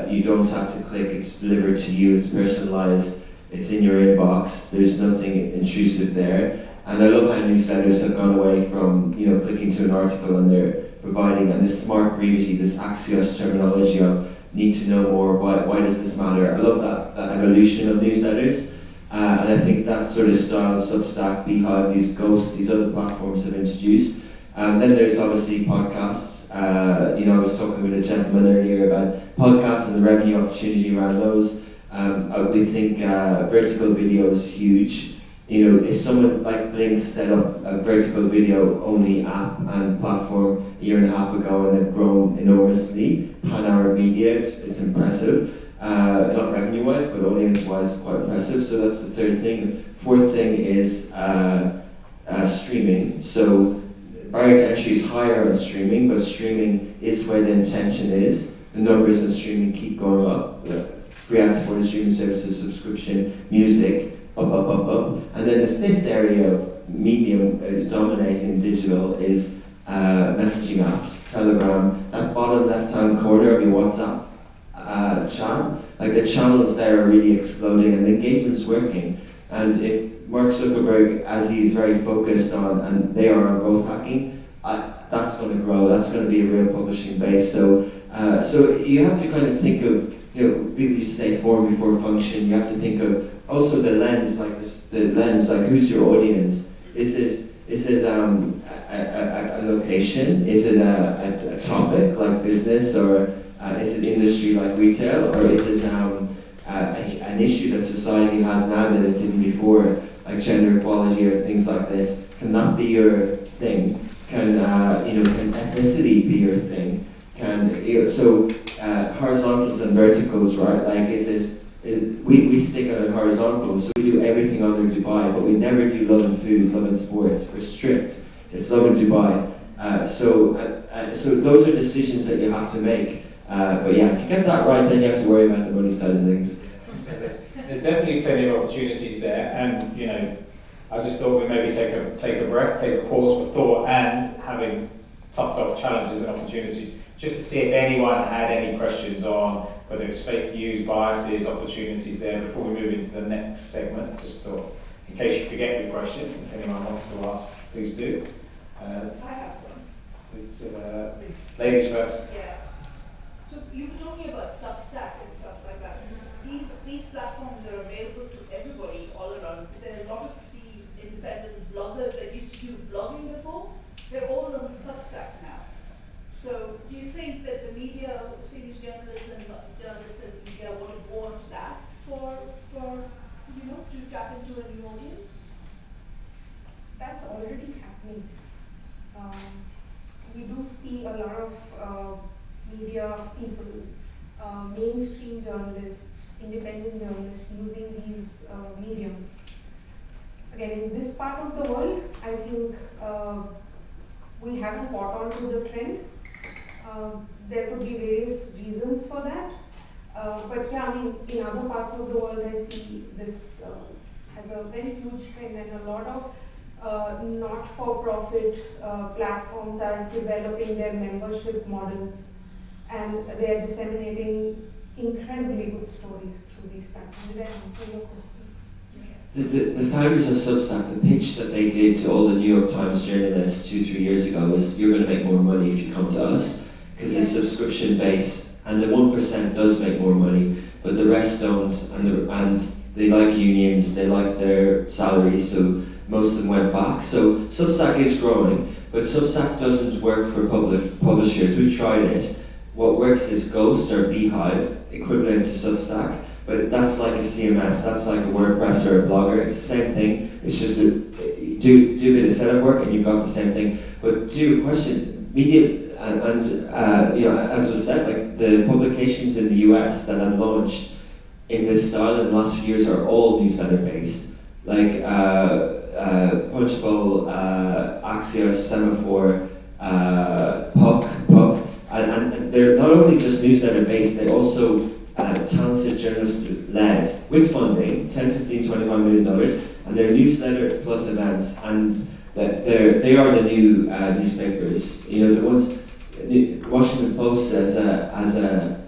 you don't have to click, it's delivered to you, it's personalized, it's in your inbox, there's nothing intrusive there. And I love how newsletters have gone away from clicking to an article, and they're providing, and this smart brevity, this Axios terminology of need to know more, why does this matter? I love that evolution of newsletters, and I think that sort of style, Substack, Beehive, these Ghosts, these other platforms have introduced. And then there's obviously podcasts. I was talking with a gentleman earlier about podcasts and the revenue opportunity around those. We think vertical video is huge. If someone like Blink set up a vertical video only app and platform a year and a half ago, and they've grown enormously, pan-hour media, it's impressive. Not revenue-wise, but audience-wise, quite impressive. So that's the third thing. The fourth thing is streaming. So barrier to entry is higher on streaming, but streaming is where the intention is. The numbers on streaming keep going up. Free ad-supported streaming services, subscription, music, up. And then the fifth area of medium is dominating digital is messaging apps, Telegram, that bottom left-hand corner of your WhatsApp chat, like the channels there are really exploding and the engagement's working. And if Mark Zuckerberg, as he's very focused on, and they are on growth hacking, that's going to grow, that's going to be a real publishing base. So you have to kind of think of, people used to say form before function. You have to think of also the lens, like who's your audience? Is it a location? Is it a topic like business, or is it industry like retail, or is it an issue that society has now that it didn't before, like gender equality or things like this? Can that be your thing? Can ethnicity be your thing? Horizontals and verticals, right? Like, is it We stick on a horizontal, so we do everything under Dubai, but we never do Love and Food, Love and Sports. We're strict. It's Love and Dubai. So those are decisions that you have to make. But yeah, if you get that right, then you have to worry about the money side of things. There's definitely plenty of opportunities there, and you know, I just thought we'd maybe take a breath, take a pause for thought, and having topped off challenges and opportunities, just to see if anyone had any questions on whether it's fake news, biases, opportunities there before we move into the next segment. Just thought, in case you forget your question, if anyone wants to ask, please do. I have one. Ladies first. Yeah. So you were talking about Substack and stuff like that. These platforms are available to everybody all around. There are a lot of these independent bloggers that used to do blogging before. They're all on Substack now. So do you think that the media, serious journalists and media want to go on to that for to tap into a new audience? That's already happening. We do see a lot of media people, mainstream journalists, independent journalists using these mediums. Again, in this part of the world, I think we haven't caught on to the trend. There could be various reasons for that. But yeah, I mean, in other parts of the world, I see this has a very huge trend, and a lot of not-for-profit platforms are developing their membership models, and they are disseminating incredibly good stories through these platforms. Did I answer your question? The founders of Substack, the pitch that they did to all the New York Times journalists 2-3 years ago was, you're going to make more money if you come to us, because it's subscription based, and the 1% does make more money, but the rest don't, and they like unions, they like their salaries, so most of them went back. So Substack is growing, but Substack doesn't work for public publishers. We've tried it. What works is Ghost or Beehive, equivalent to Substack, but that's like a CMS, that's like a WordPress or a Blogger. It's the same thing. It's just do a bit of setup work and you've got the same thing. But to your question, media and you know, as was said, like the publications in the US that have launched in this style in the last few years are all newsletter based, like Punchbowl, Axios, Semaphore, Puck, and they're not only just newsletter based, they're also talented journalist led with funding, $10, $15, $25 million, and they're newsletter plus events, and they are the new newspapers. You know, the ones. Washington Post has a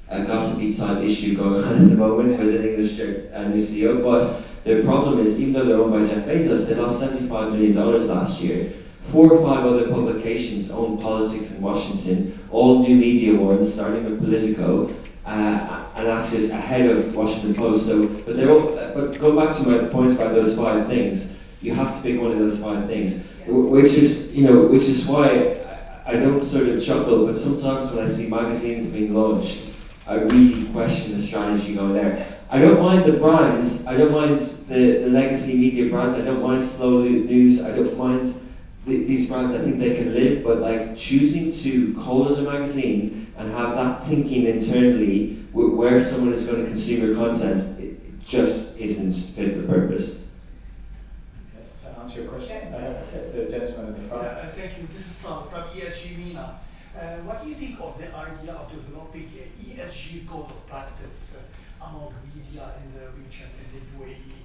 gossipy type issue going on at the moment with an English new CEO, but the problem is, even though they're owned by Jeff Bezos, they lost $75 million last year. 4 or 5 other publications own politics in Washington, all new media ones, starting with Politico, and Axios ahead of Washington Post. So, but they're all. But going back to my point about those 5 things, you have to pick one of those 5 things, which is why I don't sort of chuckle. But sometimes when I see magazines being launched, I really question the strategy going there. I don't mind the brands. I don't mind the legacy media brands. I don't mind slow news. I don't mind these brands. I think they can live. But like choosing to call it a magazine and have that thinking internally where someone is going to consume your content, it just isn't fit for purpose. Okay, to answer your question, it's the gentleman in the front. Thank you. This is Sam from ESG MENA. What do you think of the idea of developing an ESG code of practice among media in the region, in the UAE?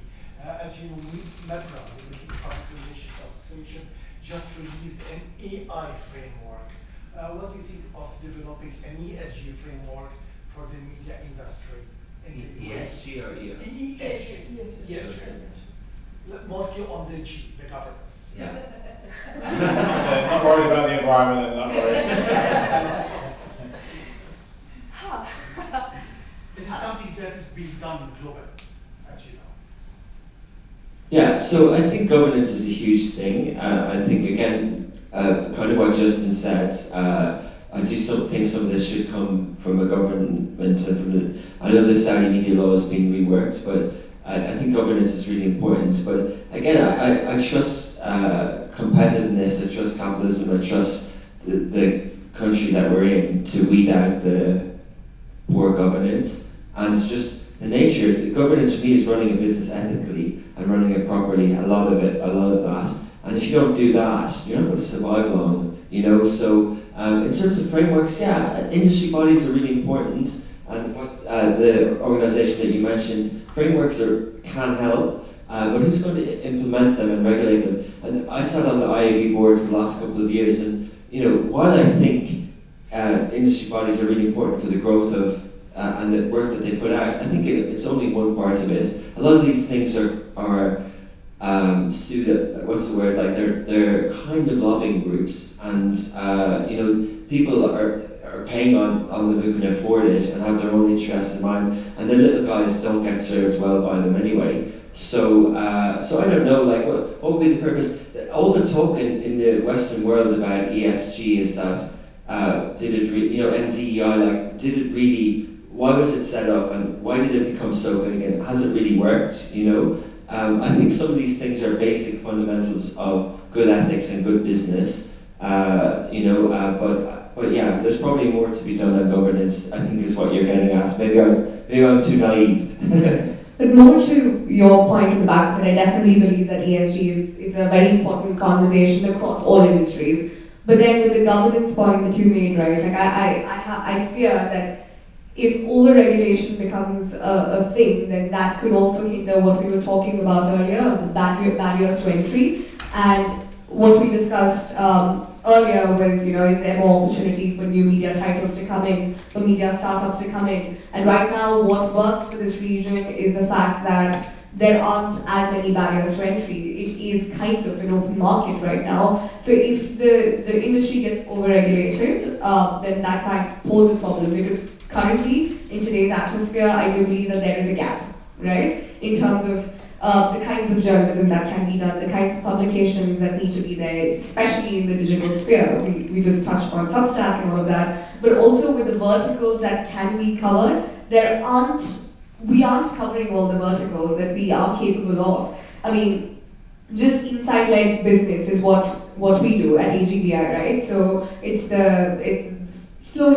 As you know, MEPRA, the Middle East Public Relations Association, just released an AI framework. What do you think of developing an ESG framework for the media industry? ESG or ESG? ESG. Mostly on the G, the governance. Yeah. Not worried about the environment and not worried. It is something that is being done globally, as you know. Yeah, so I think governance is a huge thing. I think, again, kind of what Justin said, I do think some of this should come from a government and from I know the Saudi media law is being reworked, but I think governance is really important. But again, I trust competitiveness, I trust capitalism, I trust the country that we're in to weed out the poor governance and just the nature. The governance for me is running a business ethically and running it properly. A lot of that. And if you don't do that, you're not going to survive long. So in terms of frameworks, industry bodies are really important. And what the organisation that you mentioned, frameworks can help. But who's going to implement them and regulate them? And I sat on the IAB board for the last couple of years, and while I think industry bodies are really important for the growth of and the work that they put out, I think it's only one part of it. A lot of these things are what's the word? Like they're kind of lobbying groups, and people are paying on them who can afford it and have their own interests in mind, and the little guys don't get served well by them anyway. So I don't know, like what would be the purpose? All the talk in the Western world about ESG is that did it and DEI, like did it really? Why was it set up, and why did it become so big, and has it really worked? I think some of these things are basic fundamentals of good ethics and good business. But yeah, there's probably more to be done on governance, I think is what you're getting at. Maybe I'm too naive. But more to your point in the back, that I definitely believe that ESG is a very important conversation across all industries. But then with the governance point that you made, right, like I fear that if over-regulation becomes a thing, then that could also hinder what we were talking about earlier, the barriers to entry. And what we discussed earlier was, is there more opportunity for new media titles to come in, for media startups to come in? And right now, what works for this region is the fact that there aren't as many barriers to entry. It is kind of an open market right now. So if the industry gets over-regulated, then that might pose a problem, because currently, in today's atmosphere, I do believe that there is a gap, right? In terms of the kinds of journalism that can be done, the kinds of publications that need to be there, especially in the digital sphere. We just touched on Substack and all of that, but also with the verticals that can be covered, we aren't covering all the verticals that we are capable of. I mean, just insight-led business is what we do at AGBI, right? So it's slow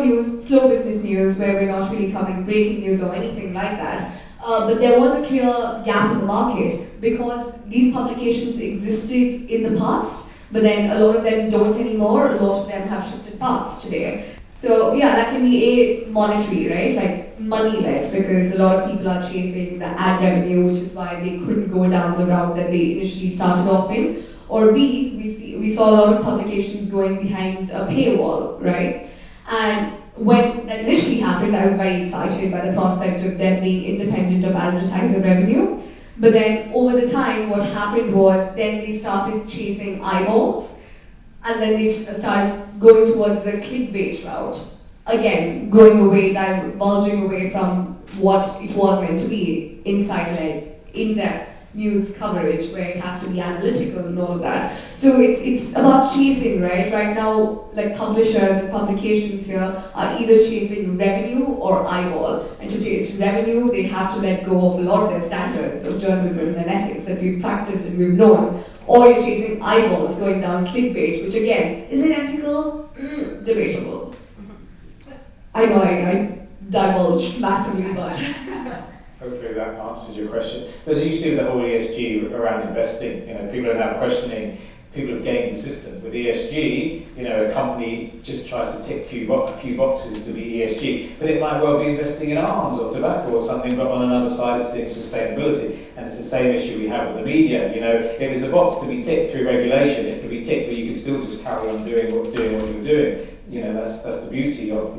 business news, where we're not really covering breaking news or anything like that. But there was a clear gap in the market because these publications existed in the past, but then a lot of them don't anymore. A lot of them have shifted paths today. So yeah, that can be monetary, right? Like money-led, because a lot of people are chasing the ad revenue, which is why they couldn't go down the route that they initially started off in. Or B, we saw a lot of publications going behind a paywall, right? And when that initially happened, I was very excited by the prospect of them being independent of advertiser revenue. But then over the time, what happened was then they started chasing eyeballs, and then they started going towards the clickbait route. Again, bulging away from what it was meant to be, insight-led, in-depth news coverage, where it has to be analytical and all of that. So it's about chasing, right? Right now, like publishers and publications here are either chasing revenue or eyeball. And to chase revenue, they have to let go of a lot of their standards of journalism and ethics that we've practiced and we've known. Or you're chasing eyeballs, going down clickbait, which again, is it ethical? Debatable. I know I divulged massively, but hopefully that answers your question. But as you see the whole ESG around investing, people are now questioning, people have gained consistent with ESG. A company just tries to tick a few boxes to be ESG, but it might well be investing in arms or tobacco or something, but on another side it's doing sustainability. And it's the same issue we have with the media. If it's a box to be ticked through regulation, it can be ticked, but you can still just carry on doing what you're doing. That's the beauty of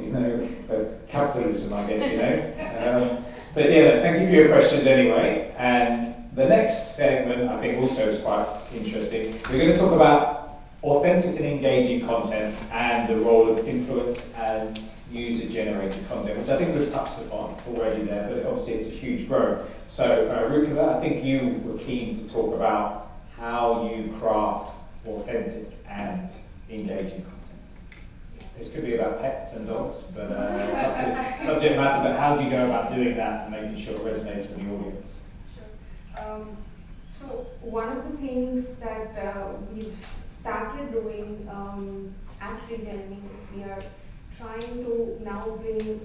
capitalism, I guess. But yeah, thank you for your questions anyway. And the next segment, I think, also is quite interesting. We're going to talk about authentic and engaging content and the role of influence and user-generated content, which I think we've touched upon already there, but obviously it's a huge growth. So, Rukava, I think you were keen to talk about how you craft authentic and engaging content. It could be about pets and dogs, but subject matter, but how do you go about doing that and making sure it resonates with the audience? Sure. So one of the things that we've started doing at Regening is we are trying to now bring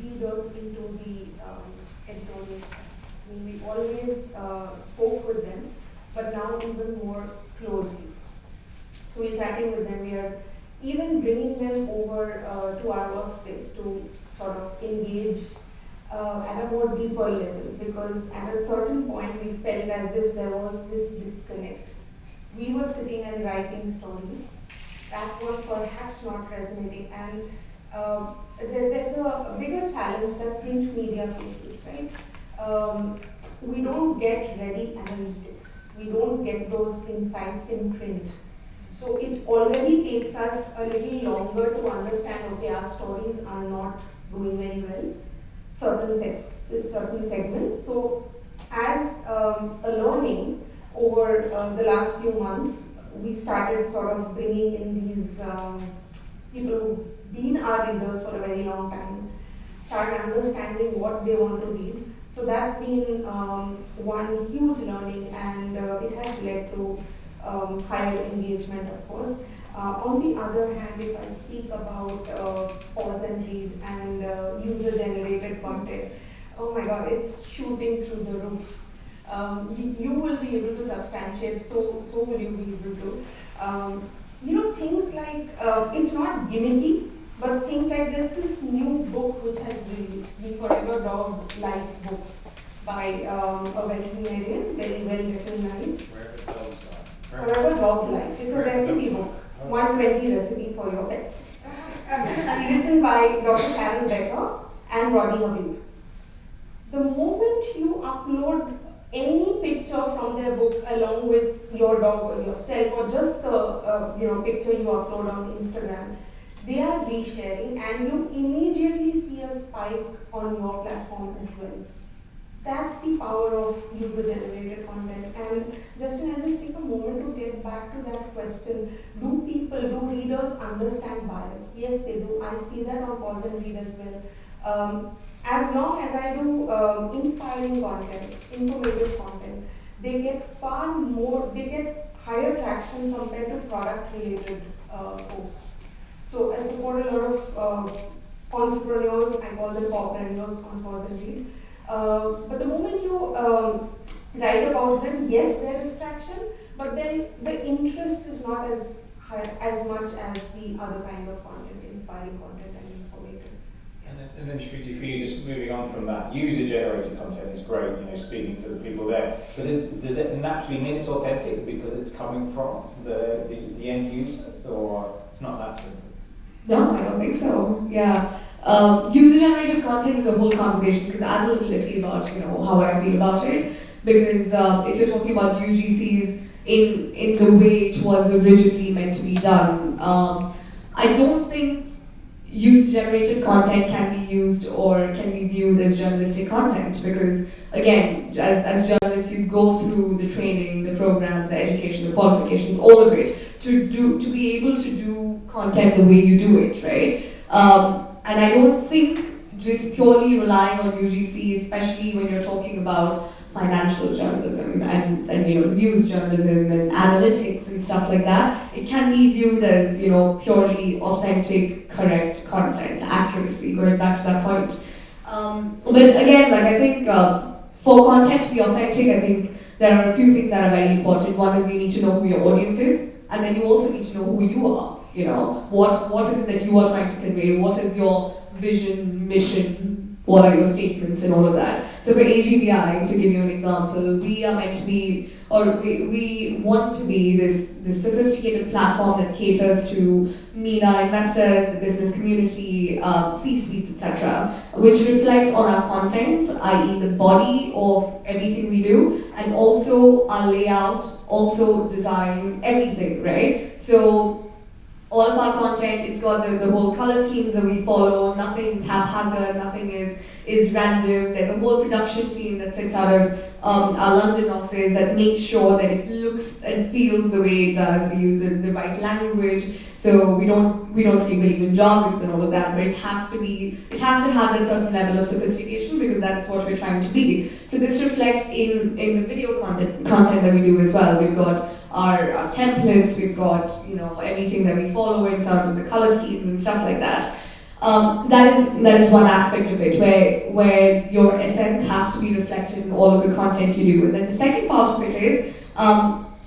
readers into the editorial staff. I mean, we always spoke with them, but now even more closely. So we're chatting with them, we are even bringing them over to our workspace to sort of engage at a more deeper level, because at a certain point we felt as if there was this disconnect. We were sitting and writing stories that were perhaps not resonating, and there's a bigger challenge that print media faces, right? We don't get ready analytics. We don't get those insights in print. So it already takes us a little longer to understand, okay, our stories are not doing very well, certain segments. So as a learning over the last few months, we started sort of bringing in these people who've been our readers for a very long time, started understanding what they want to read. So that's been one huge learning, and it has led to higher engagement, of course. On the other hand, if I speak about pause and read and user-generated content, oh my God, it's shooting through the roof. You will be able to substantiate, so will you be able to. Things like, it's not gimmicky, but things like this new book which has released, the Forever Dog Life book by a veterinarian, very well recognized. Forever Dog Life. It's a recipe book, 120 recipe for your pets. Written by Dr. Karen Becker and Roddy Habib. The moment you upload any picture from their book along with your dog or yourself, or just the picture you upload on Instagram, they are resharing, and you immediately see a spike on your platform as well. That's the power of user-generated content. And Justin, I'll just take a moment to get back to that question. Do readers understand bias? Yes, they do. I see that on Pause and Read as well. As long as I do inspiring content, informative content, they get higher traction compared to product-related posts. So I support a lot of entrepreneurs, I call them popreneurs on Pause and Read. But the moment you write about them, yes, there is traction, but then the interest is not as high, as much as the other kind of content, inspiring content and informative. And then Shruti, for you, just moving on from that, user-generated content is great, speaking to the people there. But does it naturally mean it's authentic because it's coming from the end users, or it's not that simple? No, I don't think so. Yeah. User-generated content is a whole conversation, because I'm a little iffy about how I feel about it. Because if you're talking about UGCs in the way it was originally meant to be done, I don't think user-generated content can be used or can be viewed as journalistic content, because again, as journalists, you go through the training, the programs, the education, the qualifications, all of it to be able to do content the way you do it, right? And I don't think just purely relying on UGC, especially when you're talking about financial journalism and news journalism and analytics and stuff like that, it can be viewed as purely authentic, correct content, accuracy, going back to that point. But again, I think for content to be authentic, I think there are a few things that are very important. One is you need to know who your audience is, and then you also need to know who you are. What is it that you are trying to convey? What is your vision, mission? What are your statements and all of that? So for AGBI, to give you an example, we are meant to be, or we want to be this sophisticated platform that caters to MENA investors, the business community, C-suites, etc., which reflects on our content, i.e. the body of everything we do, and also our layout, also design, everything, right? So all of our content, it's got the whole color schemes that we follow, nothing's haphazard, nothing is random. There's a whole production team that sits out of our London office that makes sure that it looks and feels the way it does. We use the right language, so we don't really believe in jargons and all of that, but it has to have that certain level of sophistication, because that's what we're trying to be. So this reflects in the video content that we do as well. We've got our templates, we've got everything that we follow in terms of the color schemes and stuff like that. That is one aspect of it, where your essence has to be reflected in all of the content you do. And then the second part of it is,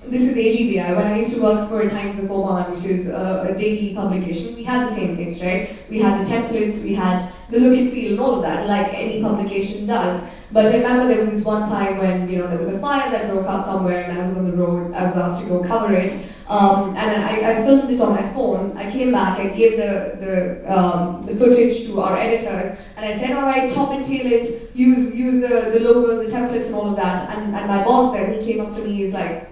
this is AGBI. When I used to work for Times of Oman, which is a daily publication, we had the same things, right? We had the templates, we had the look and feel and all of that, like any publication does. But I remember there was this one time when there was a fire that broke out somewhere, and I was on the road. I was asked to go cover it, and I filmed it on my phone. I came back, I gave the footage to our editors, and I said, all right, top and tail it, use the logos, the templates, and all of that. And my boss then, he came up to me, he's like,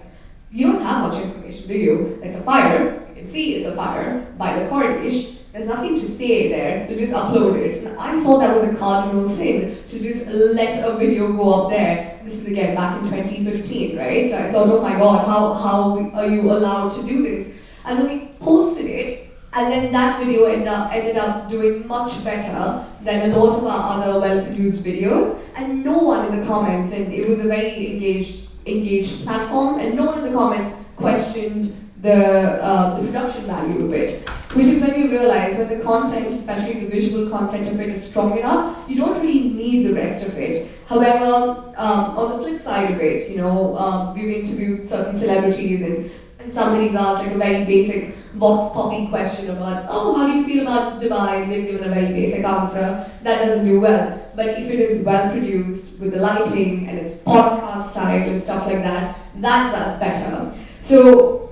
you don't have much information, do you? It's a fire. You can see it's a fire by the corniche. There's nothing to say there, so just upload it. And I thought that was a cardinal sin, to just let a video go up there. This is again back in 2015, right? So I thought, oh my God, how are you allowed to do this? And then we posted it, and then that video ended up doing much better than a lot of our other well-produced videos. And no one in the comments, and it was a very engaged platform, and no one in the comments questioned the production value of it, which is when you realize when the content, especially the visual content of it, is strong enough, you don't really need the rest of it. However, on the flip side of it, we've interviewed certain celebrities, and somebody's asked like a very basic vox poppy question about, oh, how do you feel about Dubai? And they've given a very basic answer. That doesn't do well. But if it is well produced with the lighting and it's podcast style and stuff like that, that does better. So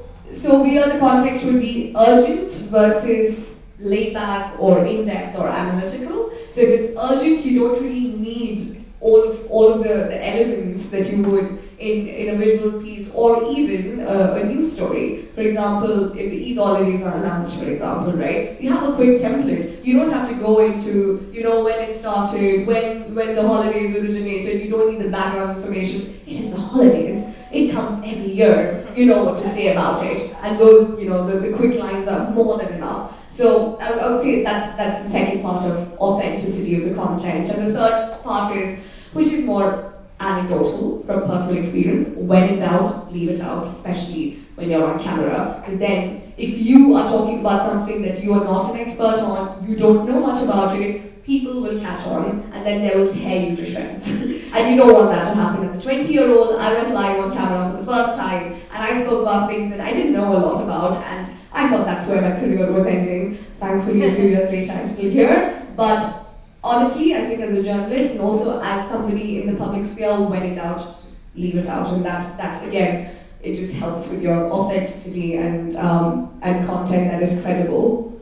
here the context would be urgent versus laid back or in-depth or analytical. So if it's urgent, you don't really need all of the elements that you would in a visual piece, or even a news story. For example, if the Eid holidays are announced, for example, right? You have a quick template. You don't have to go into, when it started, when the holidays originated. You don't need the background information. It is the holidays. It comes every year. You know what to say about it. And those, the quick lines are more than enough. So I would say that's the second part of authenticity of the content. And the third part is, which is more anecdotal from personal experience, when in doubt, leave it out, especially when you're on camera. Because then, if you are talking about something that you are not an expert on, you don't know much about it, people will catch on, and then they will tear you to shreds. And you don't want that to happen. As a 20-year-old, I went live on camera for the first time, and I spoke about things that I didn't know a lot about, and I thought that's where my career was ending. Thankfully, a few years later, I'm still here. But honestly, I think as a journalist and also as somebody in the public sphere, when in doubt, just leave it out. And that again, it just helps with your authenticity and content that is credible.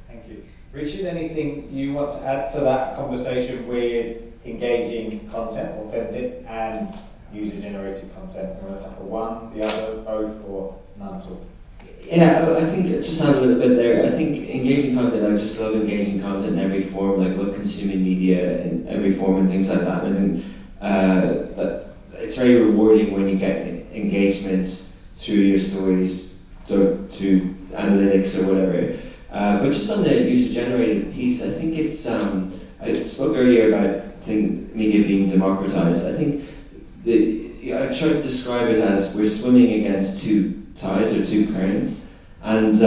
Thank you. Richard, anything you want to add to that conversation with engaging content, authentic, and user-generated content? You want to tackle one, the other, both, or none at all? Yeah, I think just add a little bit there. I think engaging content, I just love engaging content in every form, like love consuming media in every form and things like that. And I think that it's very rewarding when you get engagement through your stories to analytics or whatever. But just on the user-generated piece, I think it's, I spoke earlier about media being democratized. I think I tried to describe it as we're swimming against two tides or two currents, and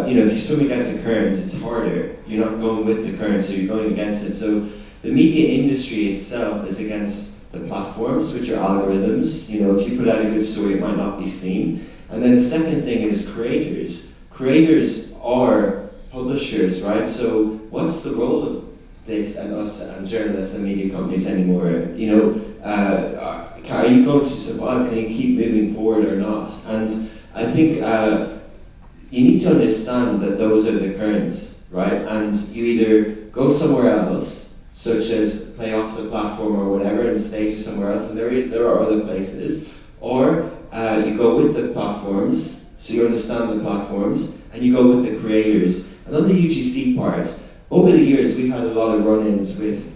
if you swim against a current, it's harder. You're not going with the current, so you're going against it. So the media industry itself is against the platforms, which are algorithms. If you put out a good story, it might not be seen. And then the second thing is creators. Creators are publishers, right? So what's the role of this and us and journalists and media companies anymore? Are you going to survive? Can you keep moving forward or not? And I think you need to understand that those are the currents, right? And you either go somewhere else, such as play off the platform or whatever, and stay to somewhere else, and there are other places, or you go with the platforms, so you understand the platforms, and you go with the creators. And on the UGC part, over the years we've had a lot of run-ins with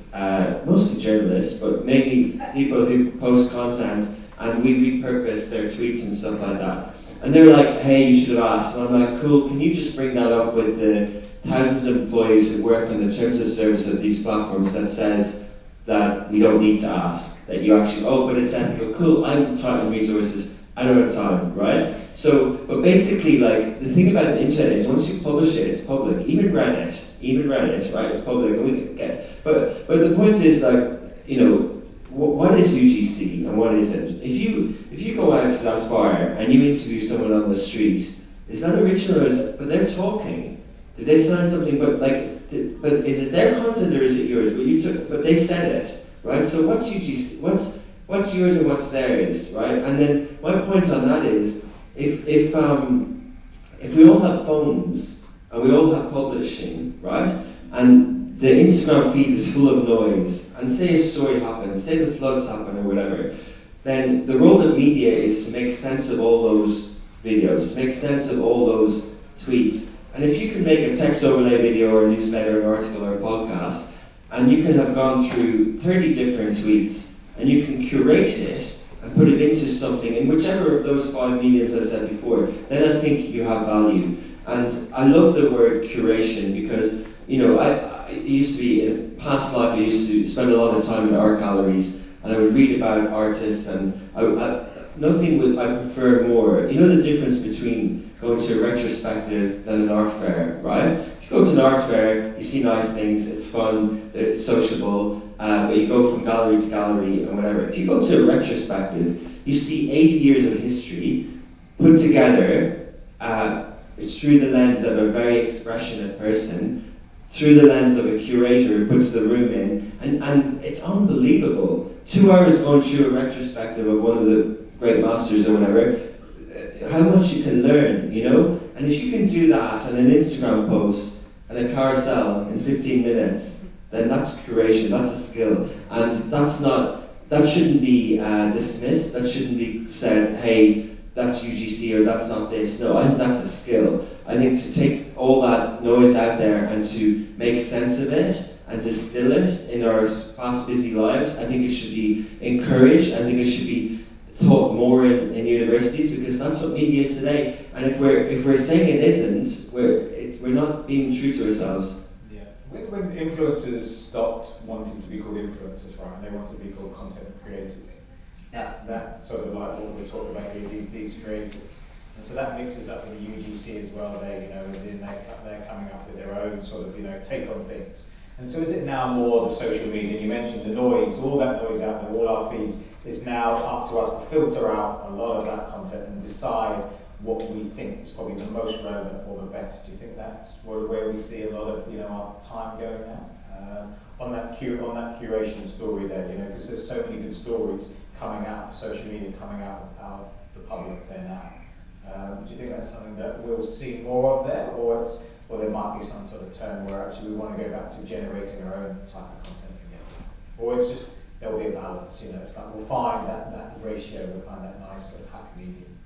mostly journalists, but mainly people who post content, and we repurpose their tweets and stuff like that. And they're like, hey, you should have asked. And I'm like, cool, can you just bring that up with the thousands of employees who work on the terms of service of these platforms that says that we don't need to ask, that you actually, oh, but it's ethical. Cool, I'm tight on resources. I don't have time, right? So, but basically, like, the thing about the internet is once you publish it, it's public. Even Reddit, right? It's public. And we get, but the point is, like, you know, what is UGC and what isn't? If you go out to that fire and you interview someone on the street, is that original or is it, but they're talking. Did they sign something? But like, but is it their content or is it yours? But they said it, right? So what's UGC? What's yours and what's theirs, right? And then my point on that is, if we all have phones and we all have publishing, right? And the Instagram feed is full of noise, and say a story happens, say the floods happen or whatever, then the role of media is to make sense of all those videos, make sense of all those tweets. And if you can make a text overlay video or a newsletter, an article or a podcast, and you can have gone through 30 different tweets, and you can curate it and put it into something in whichever of those 5 mediums I said before, then I think you have value. And I love the word curation because, you know, I used to be, in past life, I used to spend a lot of time in art galleries, and I would read about artists, and nothing would I prefer more. You know the difference between going to a retrospective than an art fair, right? If you go to an art fair, you see nice things, it's fun, it's sociable, but you go from gallery to gallery and whatever. If you go to a retrospective, you see 80 years of history put together through the lens of a very expressionate person, through the lens of a curator who puts the room in, and it's unbelievable. 2 hours going through a retrospective of one of the great masters or whatever, how much you can learn, you know? And if you can do that on an Instagram post and a carousel in 15 minutes, then that's curation, that's a skill. And that shouldn't be dismissed, that shouldn't be said, hey, that's UGC or that's not this. No, I think that's a skill. I think to take all that noise out there and to make sense of it and distill it in our fast, busy lives, I think it should be encouraged. I think it should be taught more in universities because that's what media is today. And if we're saying it isn't, we're not being true to ourselves. Yeah. When influencers stopped wanting to be called influencers, right, and they want to be called content creators. That's sort of like what we're talking about here, these creators. And so that mixes up with the UGC as well. They, you know, as in they're coming up with their own sort of, you know, take on things. And so is it now more the social media? You mentioned the noise, all that noise out there, all our feeds. It's now up to us to filter out a lot of that content and decide what we think is probably the most relevant or the best. Do you think that's where we see a lot of, you know, our time going now? On that curation story there, you know, because there's so many good stories coming out of social media, coming out of the public there now. Do you think that's something that we'll see more of there, or there might be some sort of turn where actually we want to go back to generating our own type of content again? Or it's just, there'll be a balance, you know, it's like we'll find that ratio, we'll find that nice sort of happy medium.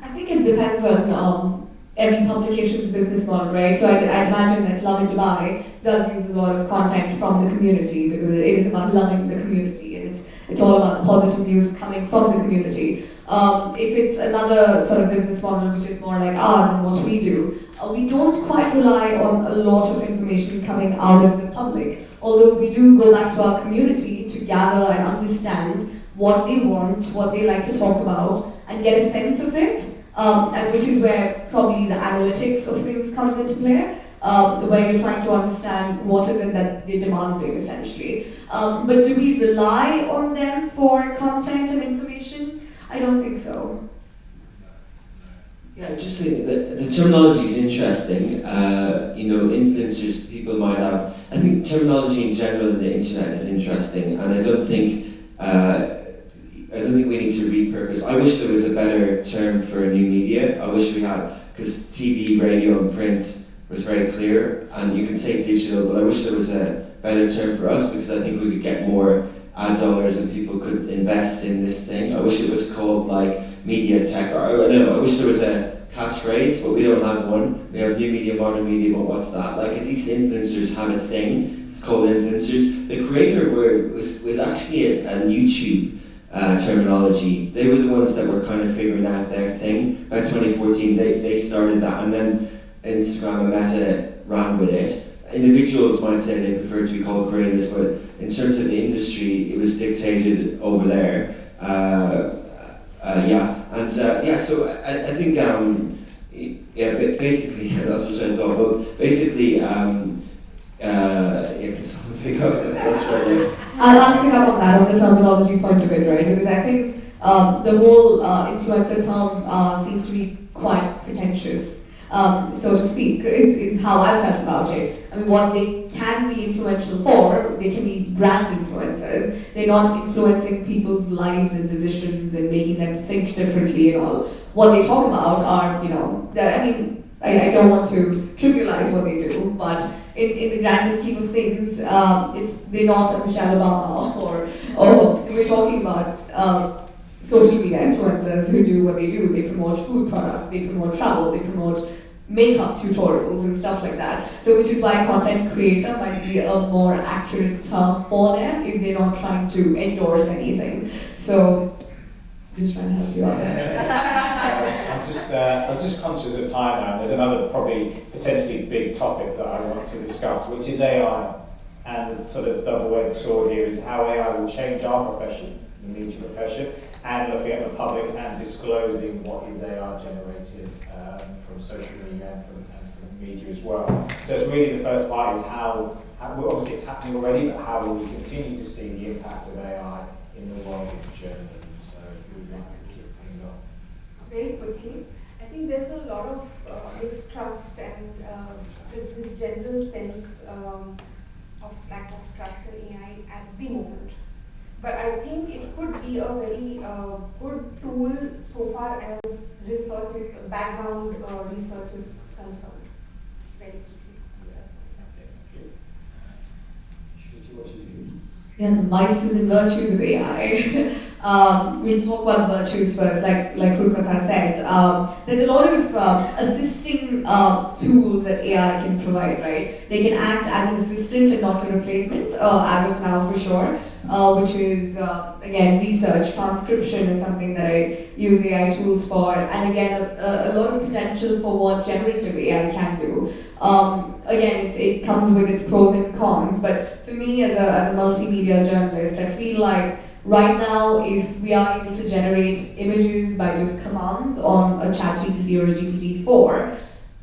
I think it depends on every publication's business model, right? So I'd imagine that Lovin Dubai does use a lot of content from the community because it is about loving the community and it's all about the positive news coming from the community. If it's another sort of business model which is more like ours and what we do, we don't quite rely on a lot of information coming out of the public, although we do go back to our community to gather and understand what they want, what they like to talk about, and get a sense of it. And which is where probably the analytics of things comes into play, where you're trying to understand what is it that they're demanding essentially. But do we rely on them for content and information? I don't think so. Yeah, I just think that the terminology is interesting. You know, influencers, people might have. I think terminology in general in the internet is interesting, and I don't think we need to repurpose. I wish there was a better term for new media. I wish we had, because TV, radio, and print was very clear, and you can say digital, but I wish there was a better term for us because I think we could get more ad dollars and people could invest in this thing. I wish it was called like media tech, or I don't know. I wish there was a catchphrase, but we don't have one. We have new media, modern media, but what's that? Like at least influencers have a thing. It's called influencers. The creator word was actually a YouTube terminology. They were the ones that were kind of figuring out their thing. By 2014, they started that, and then Instagram and Meta ran with it. individuals might say they prefer to be called creators, but in terms of the industry, it was dictated over there. So I think, basically, that's what I thought, but basically, can someone pick up? That's right. I'll pick up on that, on the terminology point of it, right? Because I think the whole influencer term seems to be quite pretentious, so to speak, is how I felt about it. I mean, what they can be influential for, they can be brand influencers. They're not influencing people's lives and decisions and making them think differently and all. What they talk about are, I don't want to trivialize what they do, but in the grand scheme of things, they're not a Michelle Obama or we're talking about social media influencers who do what they do. They promote food products, they promote travel, they promote makeup tutorials and stuff like that. So which is why content creator might be a more accurate term for them if they're not trying to endorse anything. So just trying to help you out there. I'm just conscious of time now. There's another probably potentially big topic that I want to discuss, which is AI. And the sort of double-edged sword here is how AI will change our profession, the media profession, and looking at the public and disclosing what is AI generated from social media and from media as well. So it's really the first part is how well, obviously it's happening already, but how will we continue to see the impact of AI in the world of journalism? So we would like to kick things off. Very quickly, I think there's a lot of mistrust and there's this general sense of lack of trust in AI at the moment. But I think it could be a very good tool so far as research is, background research is concerned. Very quickly. Yeah, the vices and virtues of AI. We'll talk about the virtues first, like Rupakha said. There's a lot of assisting tools that AI can provide, right? They can act as an assistant and not a replacement, as of now for sure, which is, again, research, transcription is something that I use AI tools for, and again, a lot of potential for what generative AI can do. Again, it comes with its pros and cons, but for me as a multimedia journalist, I feel like right now, if we are able to generate images by just commands on a ChatGPT or a GPT-4,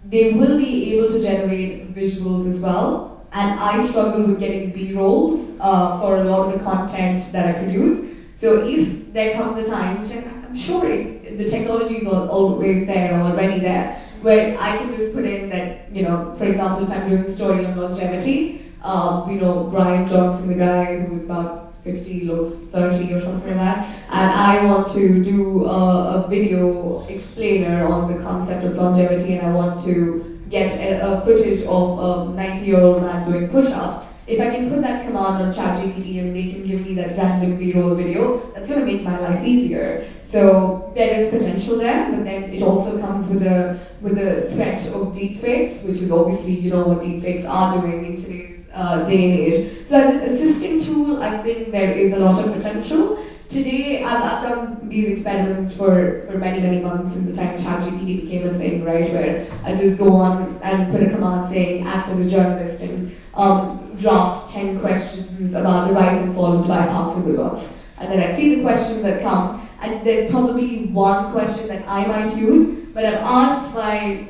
they will be able to generate visuals as well. And I struggle with getting B-rolls for a lot of the content that I produce. So if there comes a time, which I'm sure the technology is always there, already there, where I can just put in that, for example, if I'm doing a story on longevity, Brian Johnson, the guy who's about 50, looks 30 or something like that, and I want to do a video explainer on the concept of longevity, and I want to get a footage of a 90-year-old man doing push-ups. If I can put that command on ChatGPT and they can give me that random B-roll video, that's going to make my life easier. So there is potential there, but then it also comes with a threat of deepfakes, which is obviously what deepfakes are doing in today's day and age. So as an assisting tool, I think there is a lot of potential. Today, I've done these experiments for many, many months since the time ChatGPT became a thing, right? Where I just go on and put a command saying, act as a journalist and draft 10 questions about the rise and fall of Dubai Parks and Resorts. And then I'd see the questions that come, and there's probably one question that I might use, but I've asked my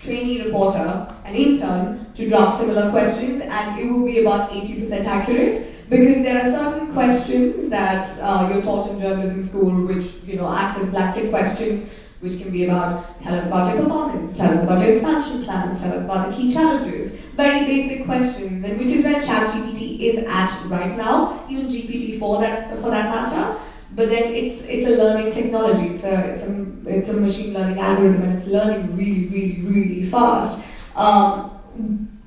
trainee reporter, an intern, to draft similar questions, and it will be about 80% accurate. Because there are certain questions that you're taught in journalism school which act as blanket questions, which can be about, tell us about your performance, tell us about your expansion plans, tell us about the key challenges. Very basic questions, and which is where ChatGPT is at right now, even GPT for that matter. But then it's a learning technology, it's a machine learning algorithm, and it's learning really, really, really fast.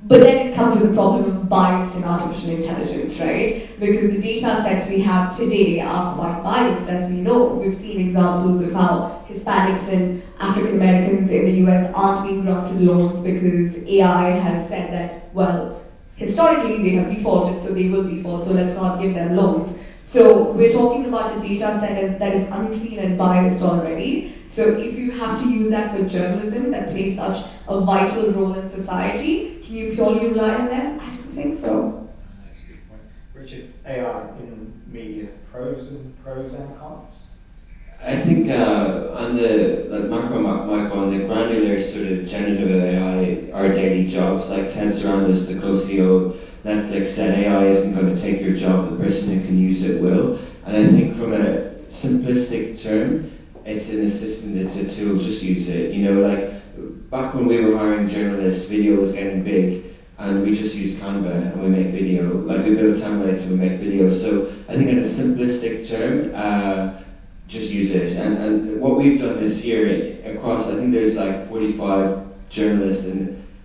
But then it comes with the problem of bias in artificial intelligence, right? Because the data sets we have today are quite biased, as we know. We've seen examples of how Hispanics and African Americans in the US aren't being granted loans because AI has said that, well, historically they have defaulted, so they will default, so let's not give them loans. So we're talking about a data set that is unclean and biased already. So if you have to use that for journalism that plays such a vital role in society, can you purely rely on them? I don't think so. That's a good point. Richard, AI in media, pros and cons? I think on the macro, micro, on the granular sort of generative AI, our daily jobs, like Ted Sarandos, the co-CEO of Netflix, said AI isn't going to take your job, the person who can use it will. And I think from a simplistic term, it's an assistant, it's a tool, just use it. You know, like back when we were hiring journalists, video was getting big, and we just use Canva and we make video. Like we build templates and we make videos. So I think in a simplistic term, just use it. And what we've done this year across, I think there's like 45 journalists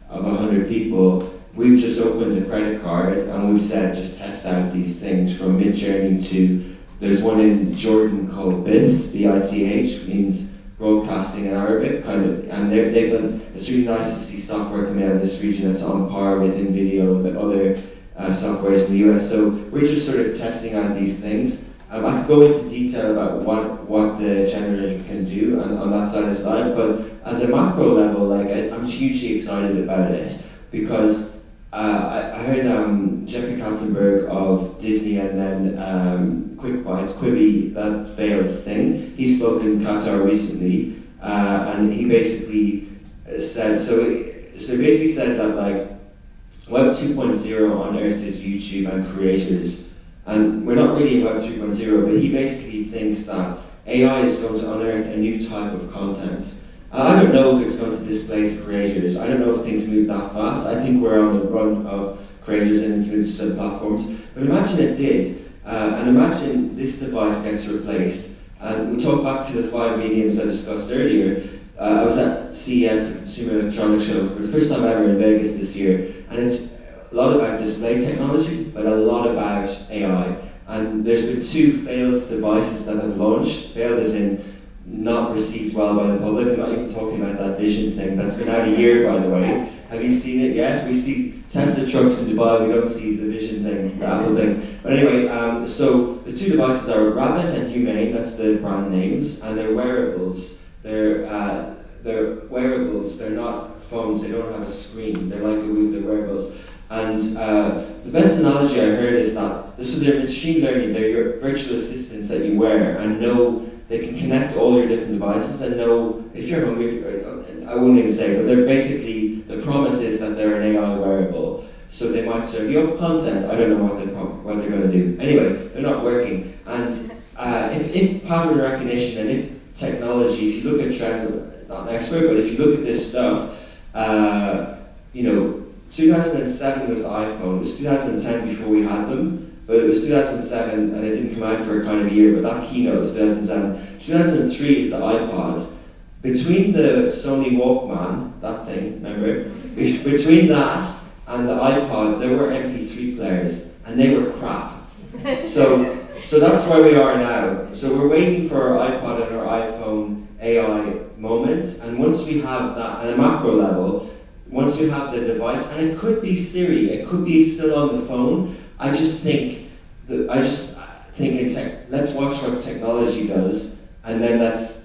of 100 people. We've just opened a credit card and we've said just test out these things from Midjourney to, there's one in Jordan called BITH, B-I-T-H, means broadcasting in Arabic, and they've done, it's really nice to see software coming out of this region that's on par with InVideo and the other softwares in the US. So we're just sort of testing out these things. I could go into detail about what the generator can do on that side of the slide, but as a macro level, like I'm hugely excited about it because I heard Jeffrey Katzenberg of Disney and then Quibi, that failed thing. He spoke in Qatar recently, and he basically said he basically said that like Web 2.0 unearthed YouTube and creators. And we're not really in Web 3.0, but he basically thinks that AI is going to unearth a new type of content. I don't know if it's going to displace creators. I don't know if things move that fast. I think we're on the run of creators and influencers and platforms. But imagine it did, and imagine this device gets replaced. And we talk back to the 5 mediums I discussed earlier. I was at CES, the Consumer Electronics Show, for the first time ever in Vegas this year, and it's a lot about display technology, but a lot about AI. And there's been 2 failed devices that have launched. Failed as in not received well by the public. I'm not even talking about that Vision thing. That's been out a year, by the way. Have you seen it yet? We see Tesla trucks in Dubai, we don't see the Vision thing, the Apple thing. But anyway, so the 2 devices are Rabbit and Humane, that's the brand names, and they're wearables. They're wearables, they're not phones, they don't have a screen. They're like a Whoop, they're wearables. And the best analogy I heard is that they're machine learning, they're your virtual assistants that you wear and know they can connect to all your different devices and know if you're hungry, I wouldn't even say, but they're basically, the promise is that they're an AI wearable. So they might serve you up content, I don't know what they're going to do. Anyway, they're not working. And if pattern recognition and if technology, if you look at trends, I'm not an expert, but if you look at this stuff, 2007 was iPhone, it was 2010 before we had them, but it was 2007 and it didn't come out for a kind of a year, but that keynote was 2007. 2003 is the iPod. Between the Sony Walkman, that thing, remember? Between that and the iPod, there were MP3 players, and they were crap. So that's where we are now. So we're waiting for our iPod and our iPhone AI moment, and once we have that at a macro level, once you have the device, and it could be Siri, it could be still on the phone. I just think let's watch what technology does, and then let's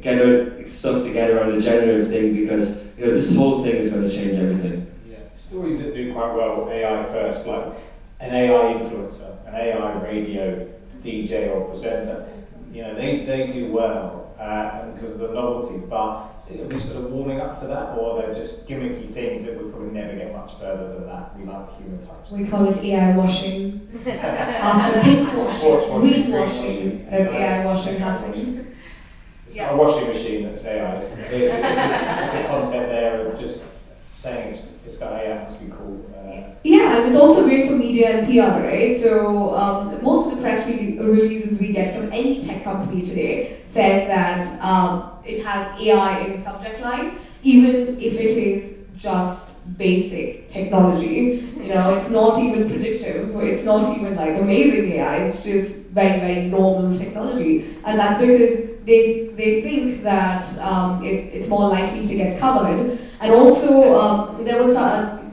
get our stuff together on the generative thing, because this whole thing is going to change everything. Yeah, stories that do quite well AI first, like an AI influencer, an AI radio DJ or presenter. They do well because of the novelty, but are we sort of warming up to that, or they're just gimmicky things that we probably never get much further than that? We like human types. We call it AI washing. After pink washing, green washing, there's AI washing happening. It's not a washing machine that's AI. It's a concept there of just saying it's got AI, it must be cool. Yeah, and it's also great for media and PR, right? So most of the press releases we get from any tech company today says that it has AI in the subject line, even if it is just basic technology. It's not even predictive, it's not even like amazing AI, it's just very, very normal technology. And that's because they think that it's more likely to get covered. And also, there was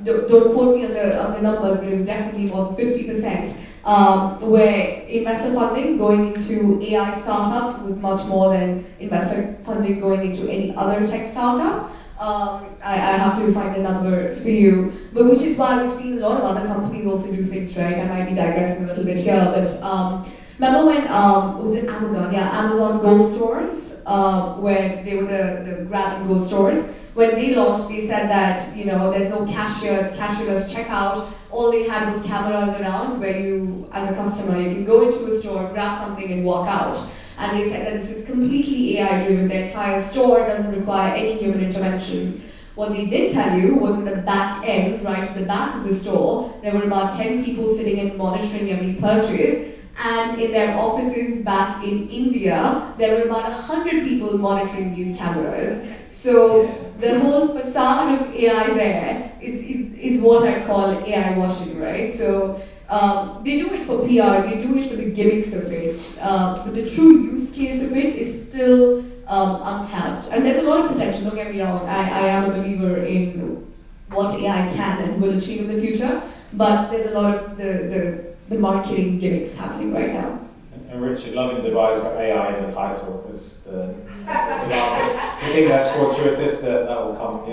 don't quote me on the numbers, but it was definitely more than 50% where investor funding going into AI startups was much more than investor funding going into any other tech startup. I have to find a number for you, but which is why we've seen a lot of other companies also do things right. I might be digressing a little bit here, but remember when was it Amazon? Yeah, Amazon Go stores, where they were the grab and go stores. When they launched, they said that there's no cashier, it's cashierless checkout. All they had was cameras around where you, as a customer, you can go into a store, grab something, and walk out. And they said that this is completely AI-driven. The entire store doesn't require any human intervention. What they did tell you was in the back end, right at the back of the store, there were about 10 people sitting and monitoring every purchase. And in their offices back in India, there were about 100 people monitoring these cameras. So the whole facade of AI there is what I call AI washing, right? So they do it for PR, they do it for the gimmicks of it, but the true use case of it is still untapped. And there's a lot of potential, don't get me wrong, I am a believer in what AI can and will achieve in the future, but there's a lot of the marketing gimmicks happening right now. And Richard, loving the rise of AI in the title was the market. Do you think that's fortuitous that will come,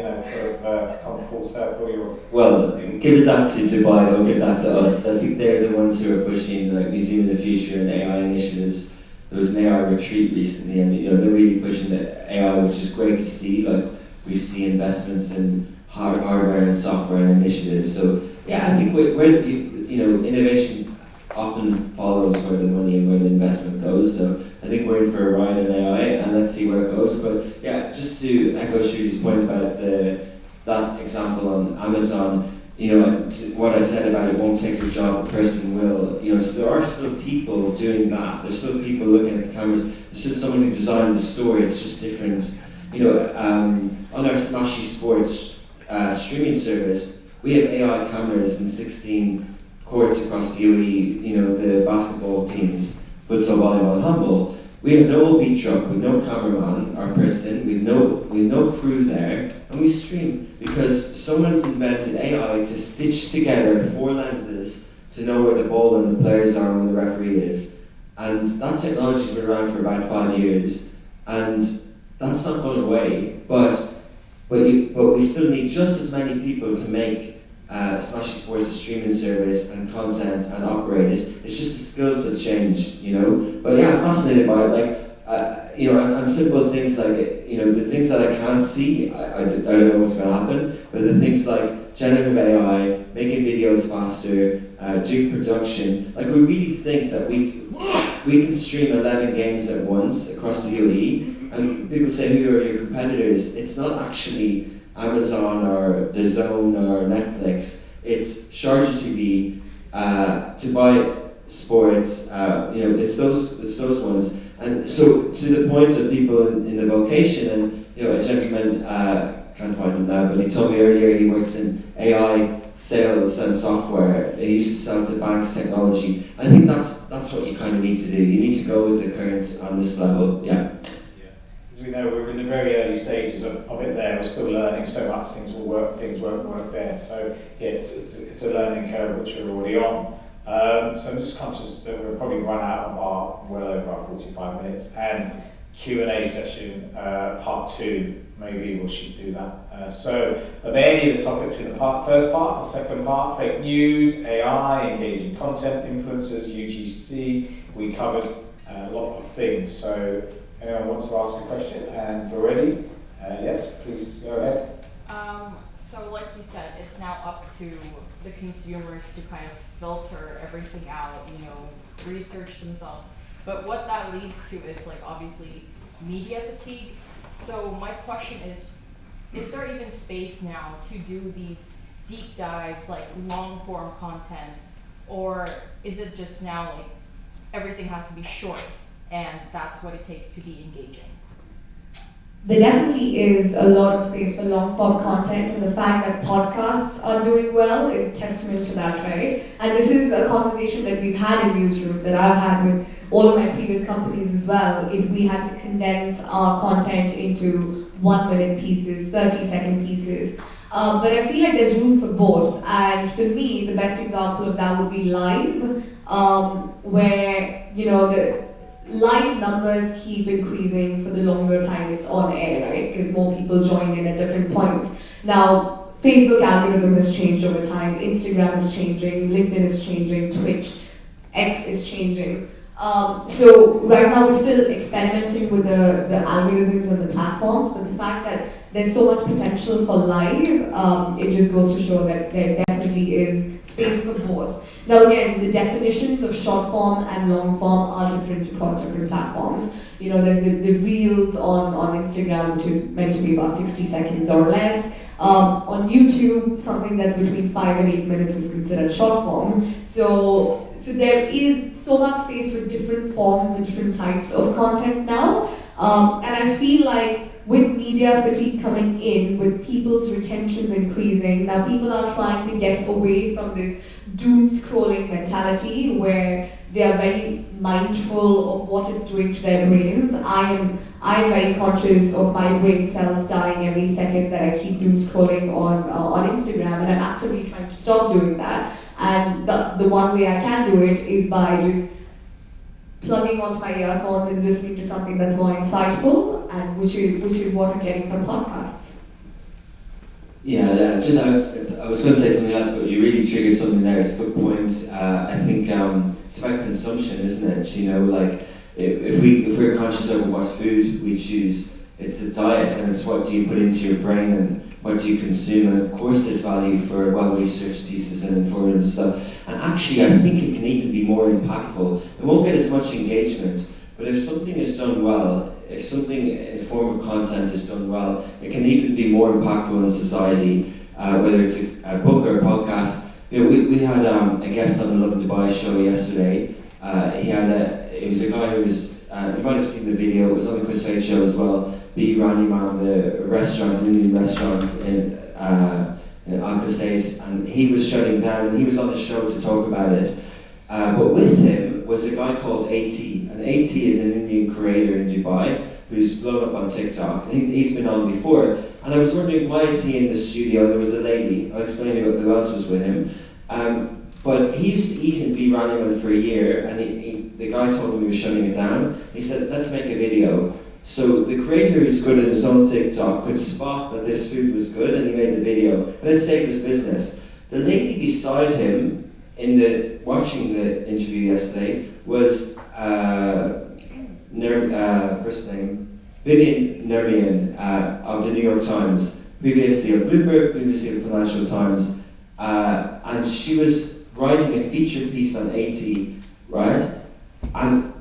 come full circle? Well, give that to Dubai, don't give that to us. I think they're the ones who are pushing like Museum of the Future and AI initiatives. There was an AI retreat recently, and they're really pushing the AI, which is great to see. Like we see investments in hardware and software and initiatives. So yeah, I think innovation often follows where the money and where the investment goes. So I think we're in for a ride in AI, and let's see where it goes. But yeah, just to echo Shruti's point about that example on Amazon, what I said about it won't take your job, the person will. So there are still people doing that. There's still people looking at the cameras. There's still someone who designed the story. It's just different. On our Smashy Sports streaming service, we have AI cameras in 16 courts across the UAE, the basketball teams, futsal, volleyball, and handball. We have no beat truck, we have no cameraman or person, we have no crew there, and we stream because someone's invented AI to stitch together 4 lenses to know where the ball and the players are and where the referee is. And that technology's been around for about 5 years, and that's not going away. But we still need just as many people to make Smashy Sports a streaming service and content and operate it. It's just the skills have changed, But yeah, I'm fascinated by it. And simple things like, the things that I can't see, I don't know what's going to happen, but the things like generative AI, making videos faster, doing production, we really think that we can stream 11 games at once across the UAE, and people say, who are your competitors? It's not actually Amazon or DAZN or Netflix. It's Sharjah TV, Dubai Sports. It's those ones. And so to the point of people in the vocation, and a gentleman can't find him now, but he told me earlier he works in AI sales and software. He used to sell to banks technology. I think that's what you kind of need to do. You need to go with the current on this level. Yeah. As we know, we're in the very early stages of it there. We're still learning so much. Things will work, things won't work there. So yeah, it's a learning curve which we're already on. So I'm just conscious that we'll probably run out of well over our 45 minutes. And Q&A session, part 2, maybe we should do that. So are there any of the topics in the first part, the second part, fake news, AI, engaging content, influencers, UGC? We covered a lot of things. So anyone wants to ask a question and we're ready? Yes, please go ahead. So like you said, it's now up to the consumers to kind of filter everything out, research themselves. But what that leads to is obviously media fatigue. So my question is there even space now to do these deep dives, long form content, or is it just now everything has to be short and that's what it takes to be engaging? There definitely is a lot of space for long form content, and the fact that podcasts are doing well is a testament to that, right? And this is a conversation that we've had in Newsroom, that I've had with all of my previous companies as well. If we had to condense our content into 1-minute pieces, 30-second pieces. But I feel like there's room for both, and for me, the best example of that would be Live. where the live numbers keep increasing for the longer time it's on air, right? Because more people join in at different points. Now, Facebook algorithm has changed over time, Instagram is changing, LinkedIn is changing, Twitch, X is changing. So right now we're still experimenting with the algorithms and the platforms, but the fact that there's so much potential for live, it just goes to show that there definitely is space for both. Now again, the definitions of short form and long form are different across different platforms. There's the reels on Instagram, which is meant to be about 60 seconds or less. On YouTube, something that's between 5 and 8 minutes is considered short form. So there is so much space for different forms and different types of content now. And I feel like with media fatigue coming in, with people's retentions increasing, now people are trying to get away from this doom scrolling mentality where they are very mindful of what it's doing to their brains. I am very conscious of my brain cells dying every second that I keep doom scrolling on Instagram, and I'm actively trying to stop doing that. And the one way I can do it is by just plugging onto my earphones and listening to something that's more insightful, and which is what I'm getting from podcasts. Yeah, I was going to say something else, but you really triggered something there. It's a good point. I think it's about consumption, isn't it? Like if we're conscious over what food we choose, it's the diet, and it's what do you put into your brain and what do you consume. And of course, there's value for well-researched pieces and informative stuff. And actually, I think it can even be more impactful. It won't get as much engagement, but if something is done well, if something in a form of content is done well, it can even be more impactful in society, whether it's a book or a podcast. We had a guest on the Love in Dubai show yesterday. It was a guy who was, you might have seen the video, it was on the Chris Fade show as well, B. Raniman, the restaurant, Indian restaurant in Al-Qusais, and he was shutting down, and he was on the show to talk about it. But with him was a guy called AT, and AT is an Indian creator in Dubai who's blown up on TikTok. And he's been on before, and I was wondering why is he in the studio? There was a lady. I'll explain to you who else was with him. But he used to eat in B. Raniman for a year, and the guy told him he was shutting it down. He said, let's make a video. So the creator who's good at his own TikTok could spot that this food was good, and he made the video, and it saved his business. The lady beside him, watching the interview yesterday, was first name Vivian Nermian of the New York Times, previously of Bloomberg, previously of Financial Times, and she was writing a feature piece on AT, right? And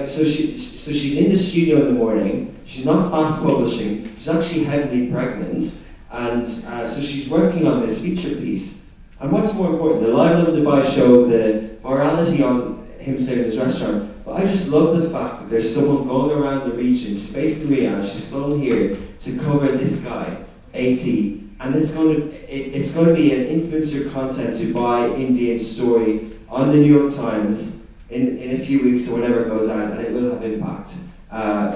so she's in the studio in the morning. She's not fast publishing. She's actually heavily pregnant, and so she's working on this feature piece. And what's more important, the Live Love Dubai show, the virality on him saving his restaurant. But I just love the fact that there's someone going around the region. She's basically Rihanna. She's flown here to cover this guy, AT, and it's going to be an influencer content Dubai Indian story on the New York Times in a few weeks or whenever it goes out, and it will have impact.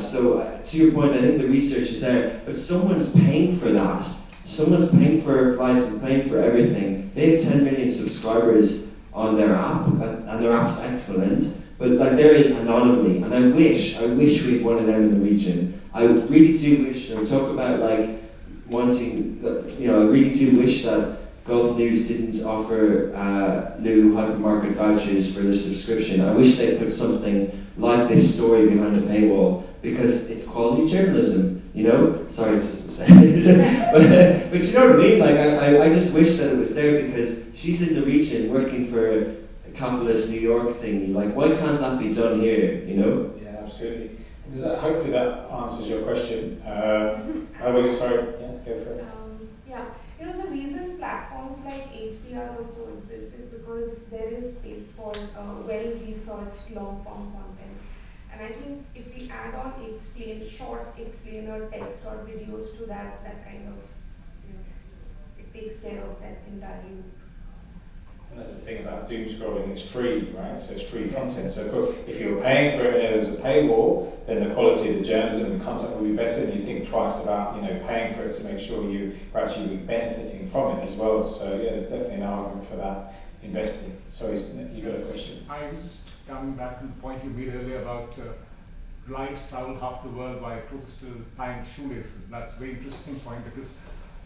So to your point, I think the research is there, but someone's paying for that. Someone's paying for flights and paying for everything. They have 10 million subscribers on their app, and their app's excellent. But they're anonymity, and I wish we had one of them in the region. I really do wish. And we talk about wanting, I really do wish that Gulf News didn't offer Lulu hypermarket vouchers for their subscription. I wish they put something like this story behind the paywall, because it's quality journalism. Sorry to say it, but you know what I mean. I just wish that it was there, because she's in the region working for a capitalist New York thingy. Why can't that be done here? Yeah, absolutely. Hopefully that answers your question. Sorry, yeah, go for it. The reason platforms like HBR also exist is because there is space for well-researched long-form content. And I think if we add on short explainer text or videos to that kind of, it takes care of that entire loop. And that's the thing about doom scrolling, it's free, right? So it's free content. So of course, if you're paying for it as a paywall, then the quality of the journalism and the content will be better, and you think twice about paying for it to make sure you are actually benefiting from it as well. So yeah, there's definitely an argument for that. investing. Sorry, you got a question? I was just coming back to the point you made earlier about rice travel half the world by truth still tying shoelaces. That's a very interesting point because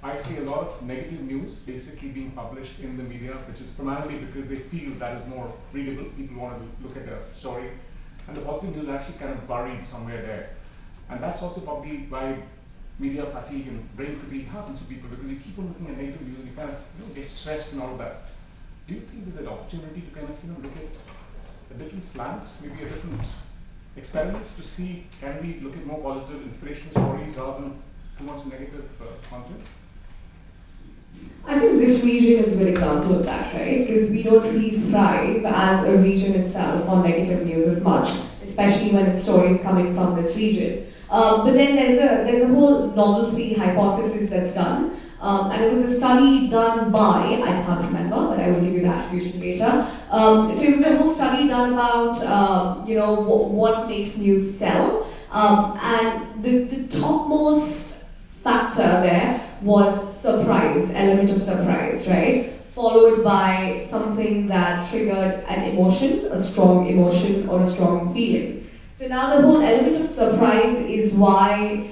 I see a lot of negative news basically being published in the media, which is primarily because they feel that is more readable. People want to look at the story. And the positive news is actually kind of buried somewhere there. And that's also probably why media fatigue and brain fatigue happens to people, because you keep on looking at negative news and you kind of get stressed and all of that. Do you think there's an opportunity to kind of look at a different slant, maybe a different experiment to see, can we look at more positive, inspirational stories rather than too much negative content? I think this region is a good example of that, right? Because we don't really thrive as a region itself on negative news as much, especially when it's stories coming from this region. But then there's a whole novelty hypothesis that's done. And it was a study done by, I can't remember, but I will give you the attribution later. So it was a whole study done about, what makes news sell. And the topmost factor there was surprise, element of surprise, right? Followed by something that triggered an emotion, a strong emotion or a strong feeling. So now the whole element of surprise is why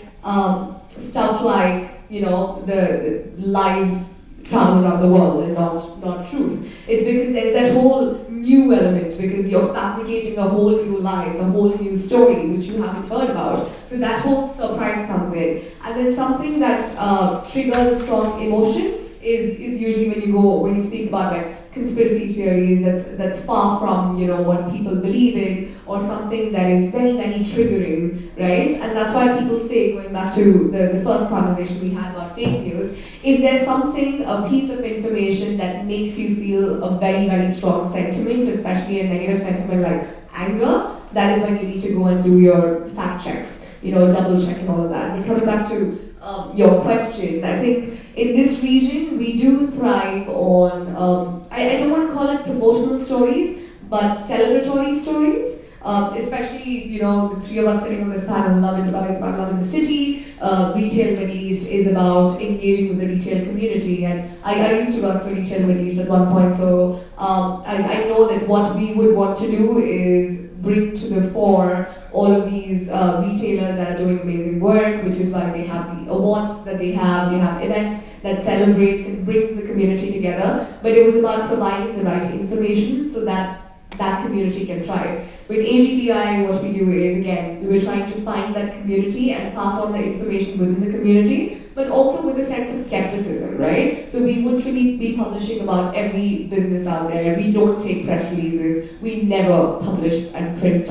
stuff like, the lies travel around the world and not truth. It's because there's that whole new element, because you're fabricating a whole new lie, it's a whole new story which you haven't heard about. So that whole surprise comes in. And then something that triggers a strong emotion is usually when you speak about like conspiracy theories that's far from what people believe in, or something that is very, very triggering, right? And that's why people say, going back to the first conversation we had about fake news, if there's something, a piece of information that makes you feel a very, very strong sentiment, especially a negative sentiment like anger, that is when you need to go and do your fact checks, double check and all of that. But coming back to your question, I think in this region we do thrive on, I don't want to call it promotional stories, but celebratory stories. Especially, the three of us sitting on this panel, Love in Dubai is about love in the city, Retail Middle East is about engaging with the retail community, and I used to work for Retail Middle East at one point, so I know that what we would want to do is bring to the fore all of these retailers that are doing amazing work, which is why they have the awards that they have events that celebrates and brings the community together, but it was about providing the right information so that community can thrive. With AGDI, what we do is, again, we're trying to find that community and pass on the information within the community, but also with a sense of skepticism, right? So we wouldn't really be publishing about every business out there. We don't take press releases. We never publish and print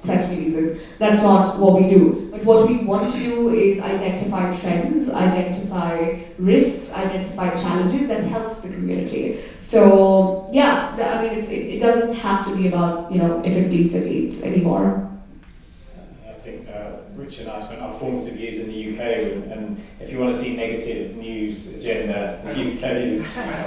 press releases. That's not what we do. But what we want to do is identify trends, identify risks, identify challenges that helps the community. So yeah, it doesn't have to be about, if it bleeds, it leads anymore. I think Rich and I spent our formative years in the UK, and if you want to see negative news agenda, the UK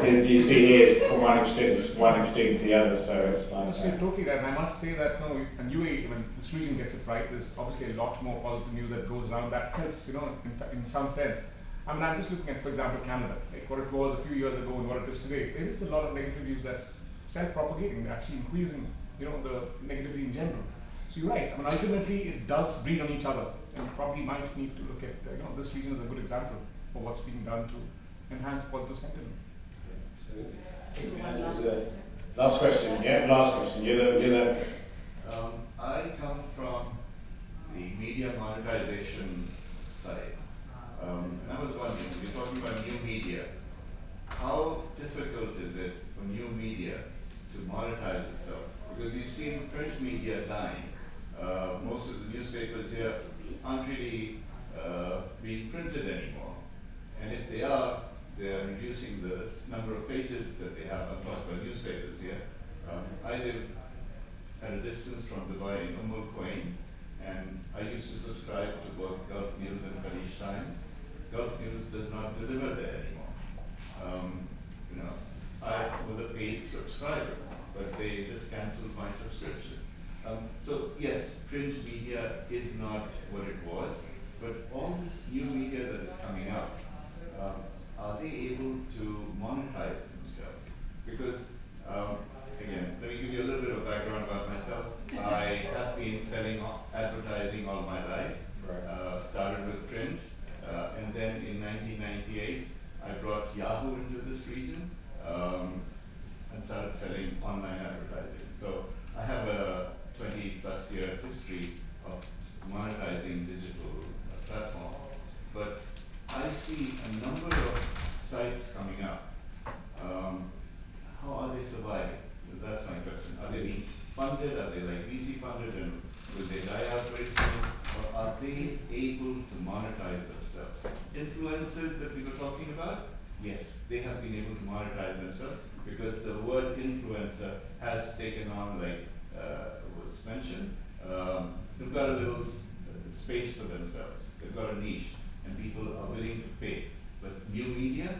is you see here is from one extreme to the other, so it's like... So totally right, and I must say that, and UAE, when this region gets it right, there's obviously a lot more positive news that goes around that helps, in some sense. I'm just looking at, for example, Canada, like what it was a few years ago and what it is today. There is a lot of negative news that's self-propagating, actually increasing, the negativity in general. So you're right. Ultimately, it does breed on each other, and probably might need to look at, this region is a good example of what's being done to enhance positive sentiment. Absolutely. Last question. Yeah, last question. You're the. I come from the media monetization side. And I was wondering, we're talking about new media. How difficult is it for new media to monetize itself? Because we've seen print media dying. Most of the newspapers here aren't really being printed anymore. And if they are reducing the number of pages that they have. I'm talking about newspapers here. I live at a distance from Dubai in Quain, and I used to subscribe to both Gulf News and Khaleej Times. Gulf News does not deliver there anymore. I was a paid subscriber, but they just cancelled my subscription. So yes, print media is not what it was, but all this new media that is coming up, are they able to monetize themselves? Because able to monetize themselves. Influencers that we were talking about, yes, they have been able to monetize themselves because the word influencer has taken on, like was mentioned, they've got a little space for themselves. They've got a niche, and people are willing to pay. But new media,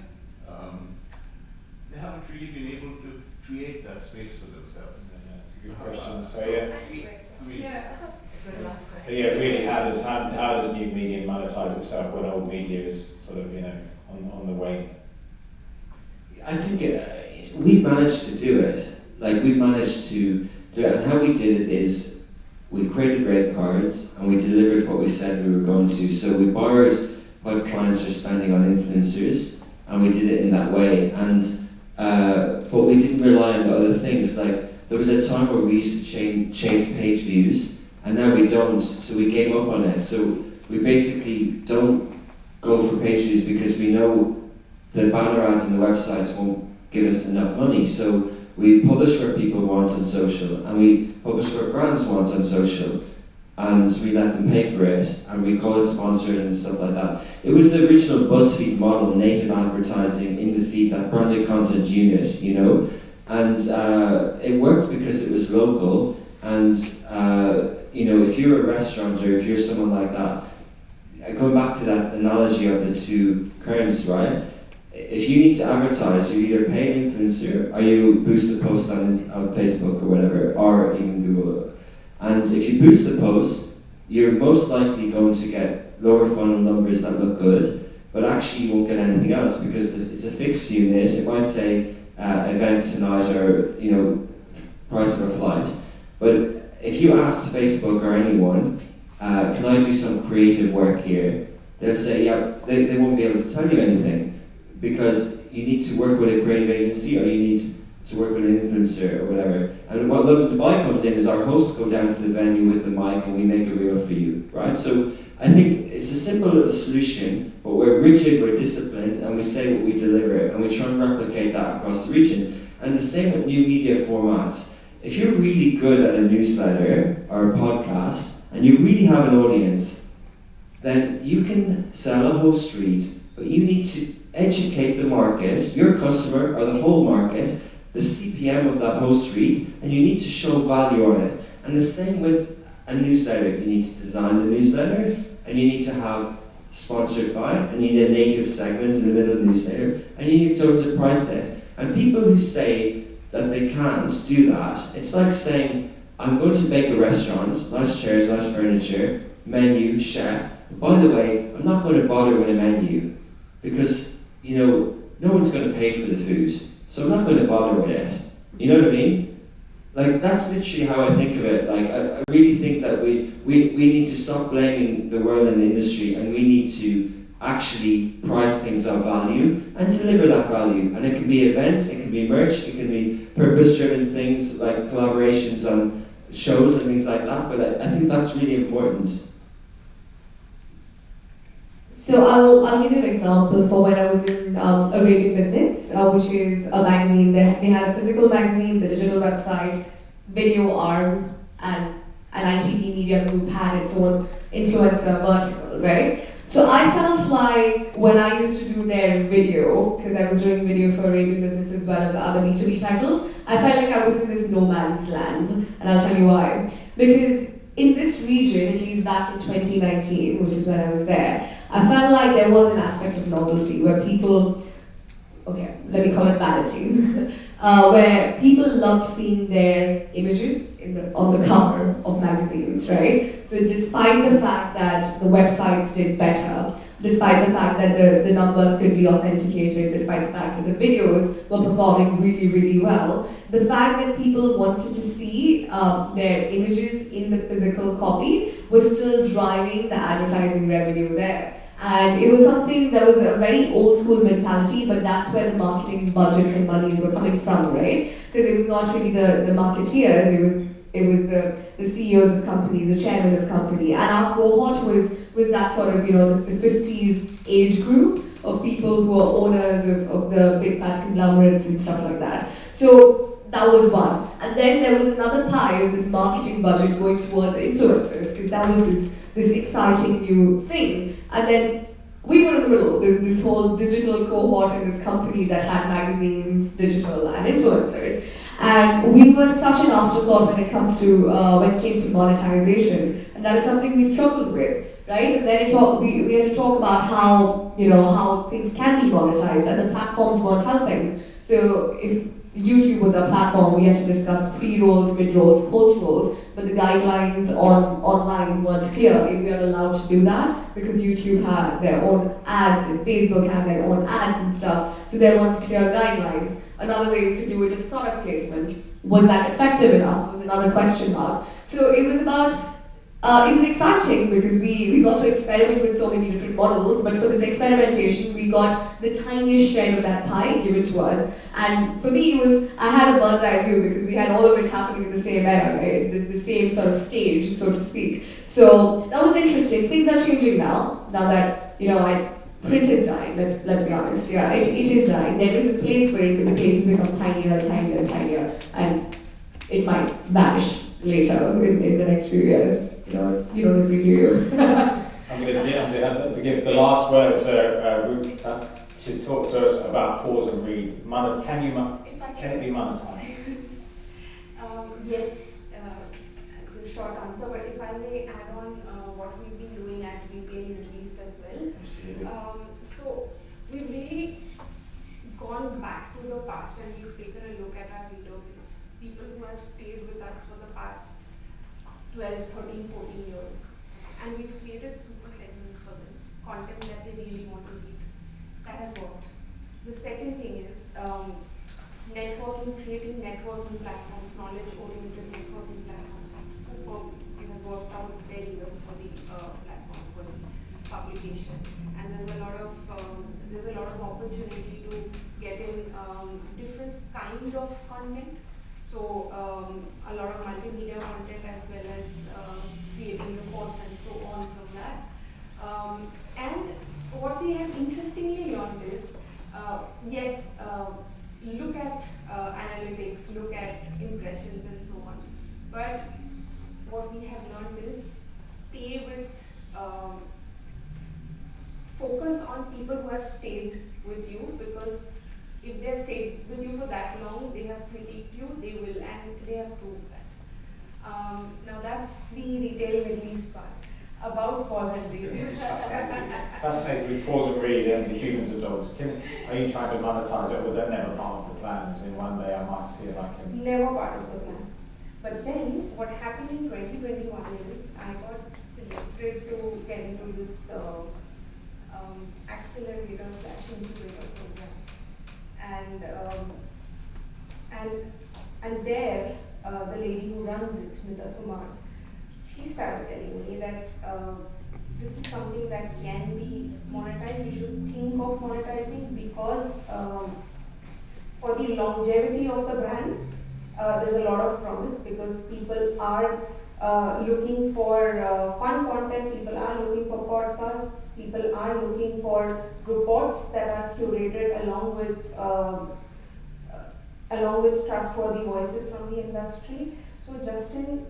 they haven't really been able to create that space for themselves. That's a good question. So Yeah. so really, how does new media monetize itself when old media is sort of on the way? I think we managed to do it. Like we managed to do it, and how we did it is we created rate cards and we delivered what we said we were going to. So we borrowed what clients are spending on influencers, and we did it in that way. And but we didn't rely on the other things. Like there was a time where we used to chase page views, and now we don't. So we gave up on it. So we basically don't go for page views because we know the banner ads on the websites won't give us enough money. So we publish where people want on social, and we publish where brands want on social, and we let them pay for it, and we call it sponsored and stuff like that. It was the original BuzzFeed model, native advertising in the feed, that branded content unit, and it worked because it was local, and if you're a restaurant or if you're someone like that, going back to that analogy of the two currents, right? If you need to advertise, you either pay an influencer or you boost a post on Facebook or whatever, or even Google. And if you boost the post, you're most likely going to get lower funnel numbers that look good, but actually you won't get anything else because it's a fixed unit. It might say event tonight or price of a flight. But if you ask Facebook or anyone, can I do some creative work here? They'll say, yeah, they won't be able to tell you anything. Because you need to work with a creative agency or you need to work with an influencer or whatever. And what Lovin Dubai comes in is our hosts go down to the venue with the mic and we make a reel for you, right? So I think it's a simple little solution, but we're rigid, we're disciplined, and we say what we deliver, and we try and replicate that across the region. And the same with new media formats. If you're really good at a newsletter or a podcast, and you really have an audience, then you can sell a host read, but you need to educate the market, your customer or the whole market, the CPM of that host read, and you need to show value on it. And the same with a newsletter. You need to design the newsletter, and you need to have sponsored by, and you need a native segment in the middle of the newsletter, and you need to also price it. And people who say that they can't do that, it's like saying, I'm going to make a restaurant, nice chairs, nice furniture, menu, chef. By the way, I'm not going to bother with a menu because no one's going to pay for the food, so I'm not going to bother with it. You know what I mean? Like, that's literally how I think of it. Like, I really think that we need to stop blaming the world and the industry, and we need to actually price things on value and deliver that value. And it can be events, it can be merch, it can be purpose-driven things like collaborations on shows and things like that, but I think that's really important. So I'll give you an example for when I was in Arabian Business, which is a magazine. They had a physical magazine, the digital website, video arm, and an ITV Media Group had its own influencer vertical, right? So I felt like when I used to do their video, because I was doing video for Arabian Business as well as the other B2B titles, I felt like I was in this no man's land, and I'll tell you why. Because in this region, at least back in 2019, which is when I was there, I felt like there was an aspect of novelty where people, okay, let me call it vanity, where people loved seeing their images on the cover of magazines, right? So despite the fact that the websites did better, despite the fact that the numbers could be authenticated, despite the fact that the videos were performing really, really well, the fact that people wanted to see their images in the physical copy was still driving the advertising revenue there. And it was something that was a very old school mentality, but that's where the marketing budgets and monies were coming from, right? Because it was not really the marketeers, it was the CEOs of companies, the chairman of company. And our cohort was that sort of, the 50s age group of people who are owners of the big fat conglomerates and stuff like that. So that was one. And then there was another pie of this marketing budget going towards influencers, because that was this exciting new thing. And then we were in the middle. There's this whole digital cohort in this company that had magazines, digital, and influencers. And we were such an afterthought when it comes to when it came to monetization, and that is something we struggled with, right? And then we had to talk about how things can be monetized, and the platforms weren't helping. So if YouTube was our platform, we had to discuss pre-rolls, mid-rolls, post-rolls, but the guidelines online weren't clear if we are allowed to do that, because YouTube had their own ads and Facebook had their own ads and stuff, so there weren't clear guidelines. Another way we could do it is product placement. Was that effective enough? Was another question mark. So it was exciting because we got to experiment with so many different models, but for this experimentation, we got the tiniest share of that pie given to us. And for me, I had a bird's eye view because we had all of it happening in the same era, right? The same sort of stage, so to speak. So that was interesting. Things are changing now that, print is dying, let's be honest. Yeah, it is dying. There is a place where the places become tinier and tinier and tinier, and it might vanish later in the next few years. You don't agree, do you? I'm going to give the last word to Rukita to talk to us about pause and read. Can it be monetized? Yes, it's a short answer, but if I may add on what we've been doing at VPN Middle East as well. So we've really gone back to the past and we've taken a look at our reader base. People who have stayed with us for the past 12, 13, 14 years. And we've created super segments for them, content that they really want to read. That has worked. The second thing is creating networking platforms, knowledge-oriented networking platforms. Super, it has worked out very well for the platform, for the publication. And there's a lot of opportunity to get in different kind of content. So a lot of multimedia content as well as creating reports and so on from that. And what we have interestingly learned is, yes, look at analytics, look at impressions and so on. But what we have learned is stay with, focus on people who have stayed with you, because if they have stayed with you for that long, they have critiqued you, they will, and they have proved that. Now that's the retail Middle East part. About pause and read. Fascinating with pause and read and the humans of dogs. Are you trying to monetize it, or was that never part of the plans? In one day I might see if I can. Never part of the plan. But then what happened in 2021 is I got selected to get into this accelerator/incubator program. And there, the lady who runs it, Nita Sumar, she started telling me that this is something that can be monetized. You should think of monetizing because for the longevity of the brand, there's a lot of promise because people are looking for fun content, people are looking for podcasts, people are looking for reports that are curated along with trustworthy voices from the industry. So Justin,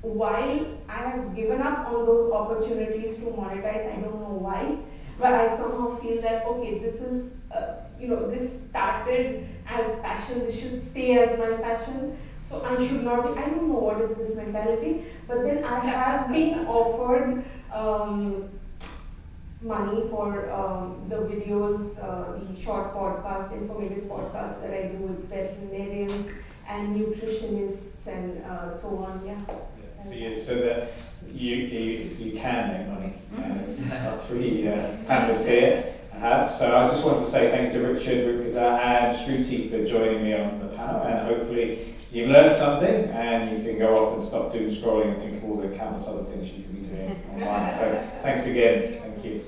while I have given up on those opportunities to monetize, I don't know why, but I somehow feel that, okay, this is, this started as passion, this should stay as my passion. So I should not be, I don't know what is this mentality, but then I have been offered money for the videos, the short podcast, informative podcasts that I do with veterinarians and nutritionists and so on, yeah. So that you can make money, and it's our three panelists here have. So I just wanted to say thanks to Richard, Rukita and Shruti for joining me on the panel, and hopefully you've learned something and you can go off and stop doom scrolling and think of all the countless other things you can be doing online. So thanks again. Thank you.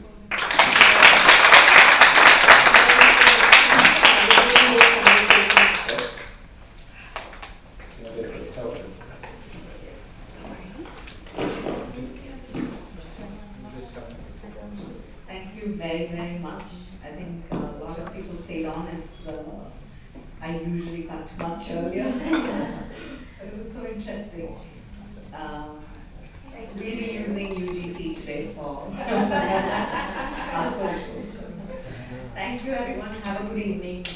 Thank you very, very much. I think a lot of people stayed on. I usually cut much earlier. It was so interesting. We'll be using UGC today for our socials. Thank you everyone. Have a good evening.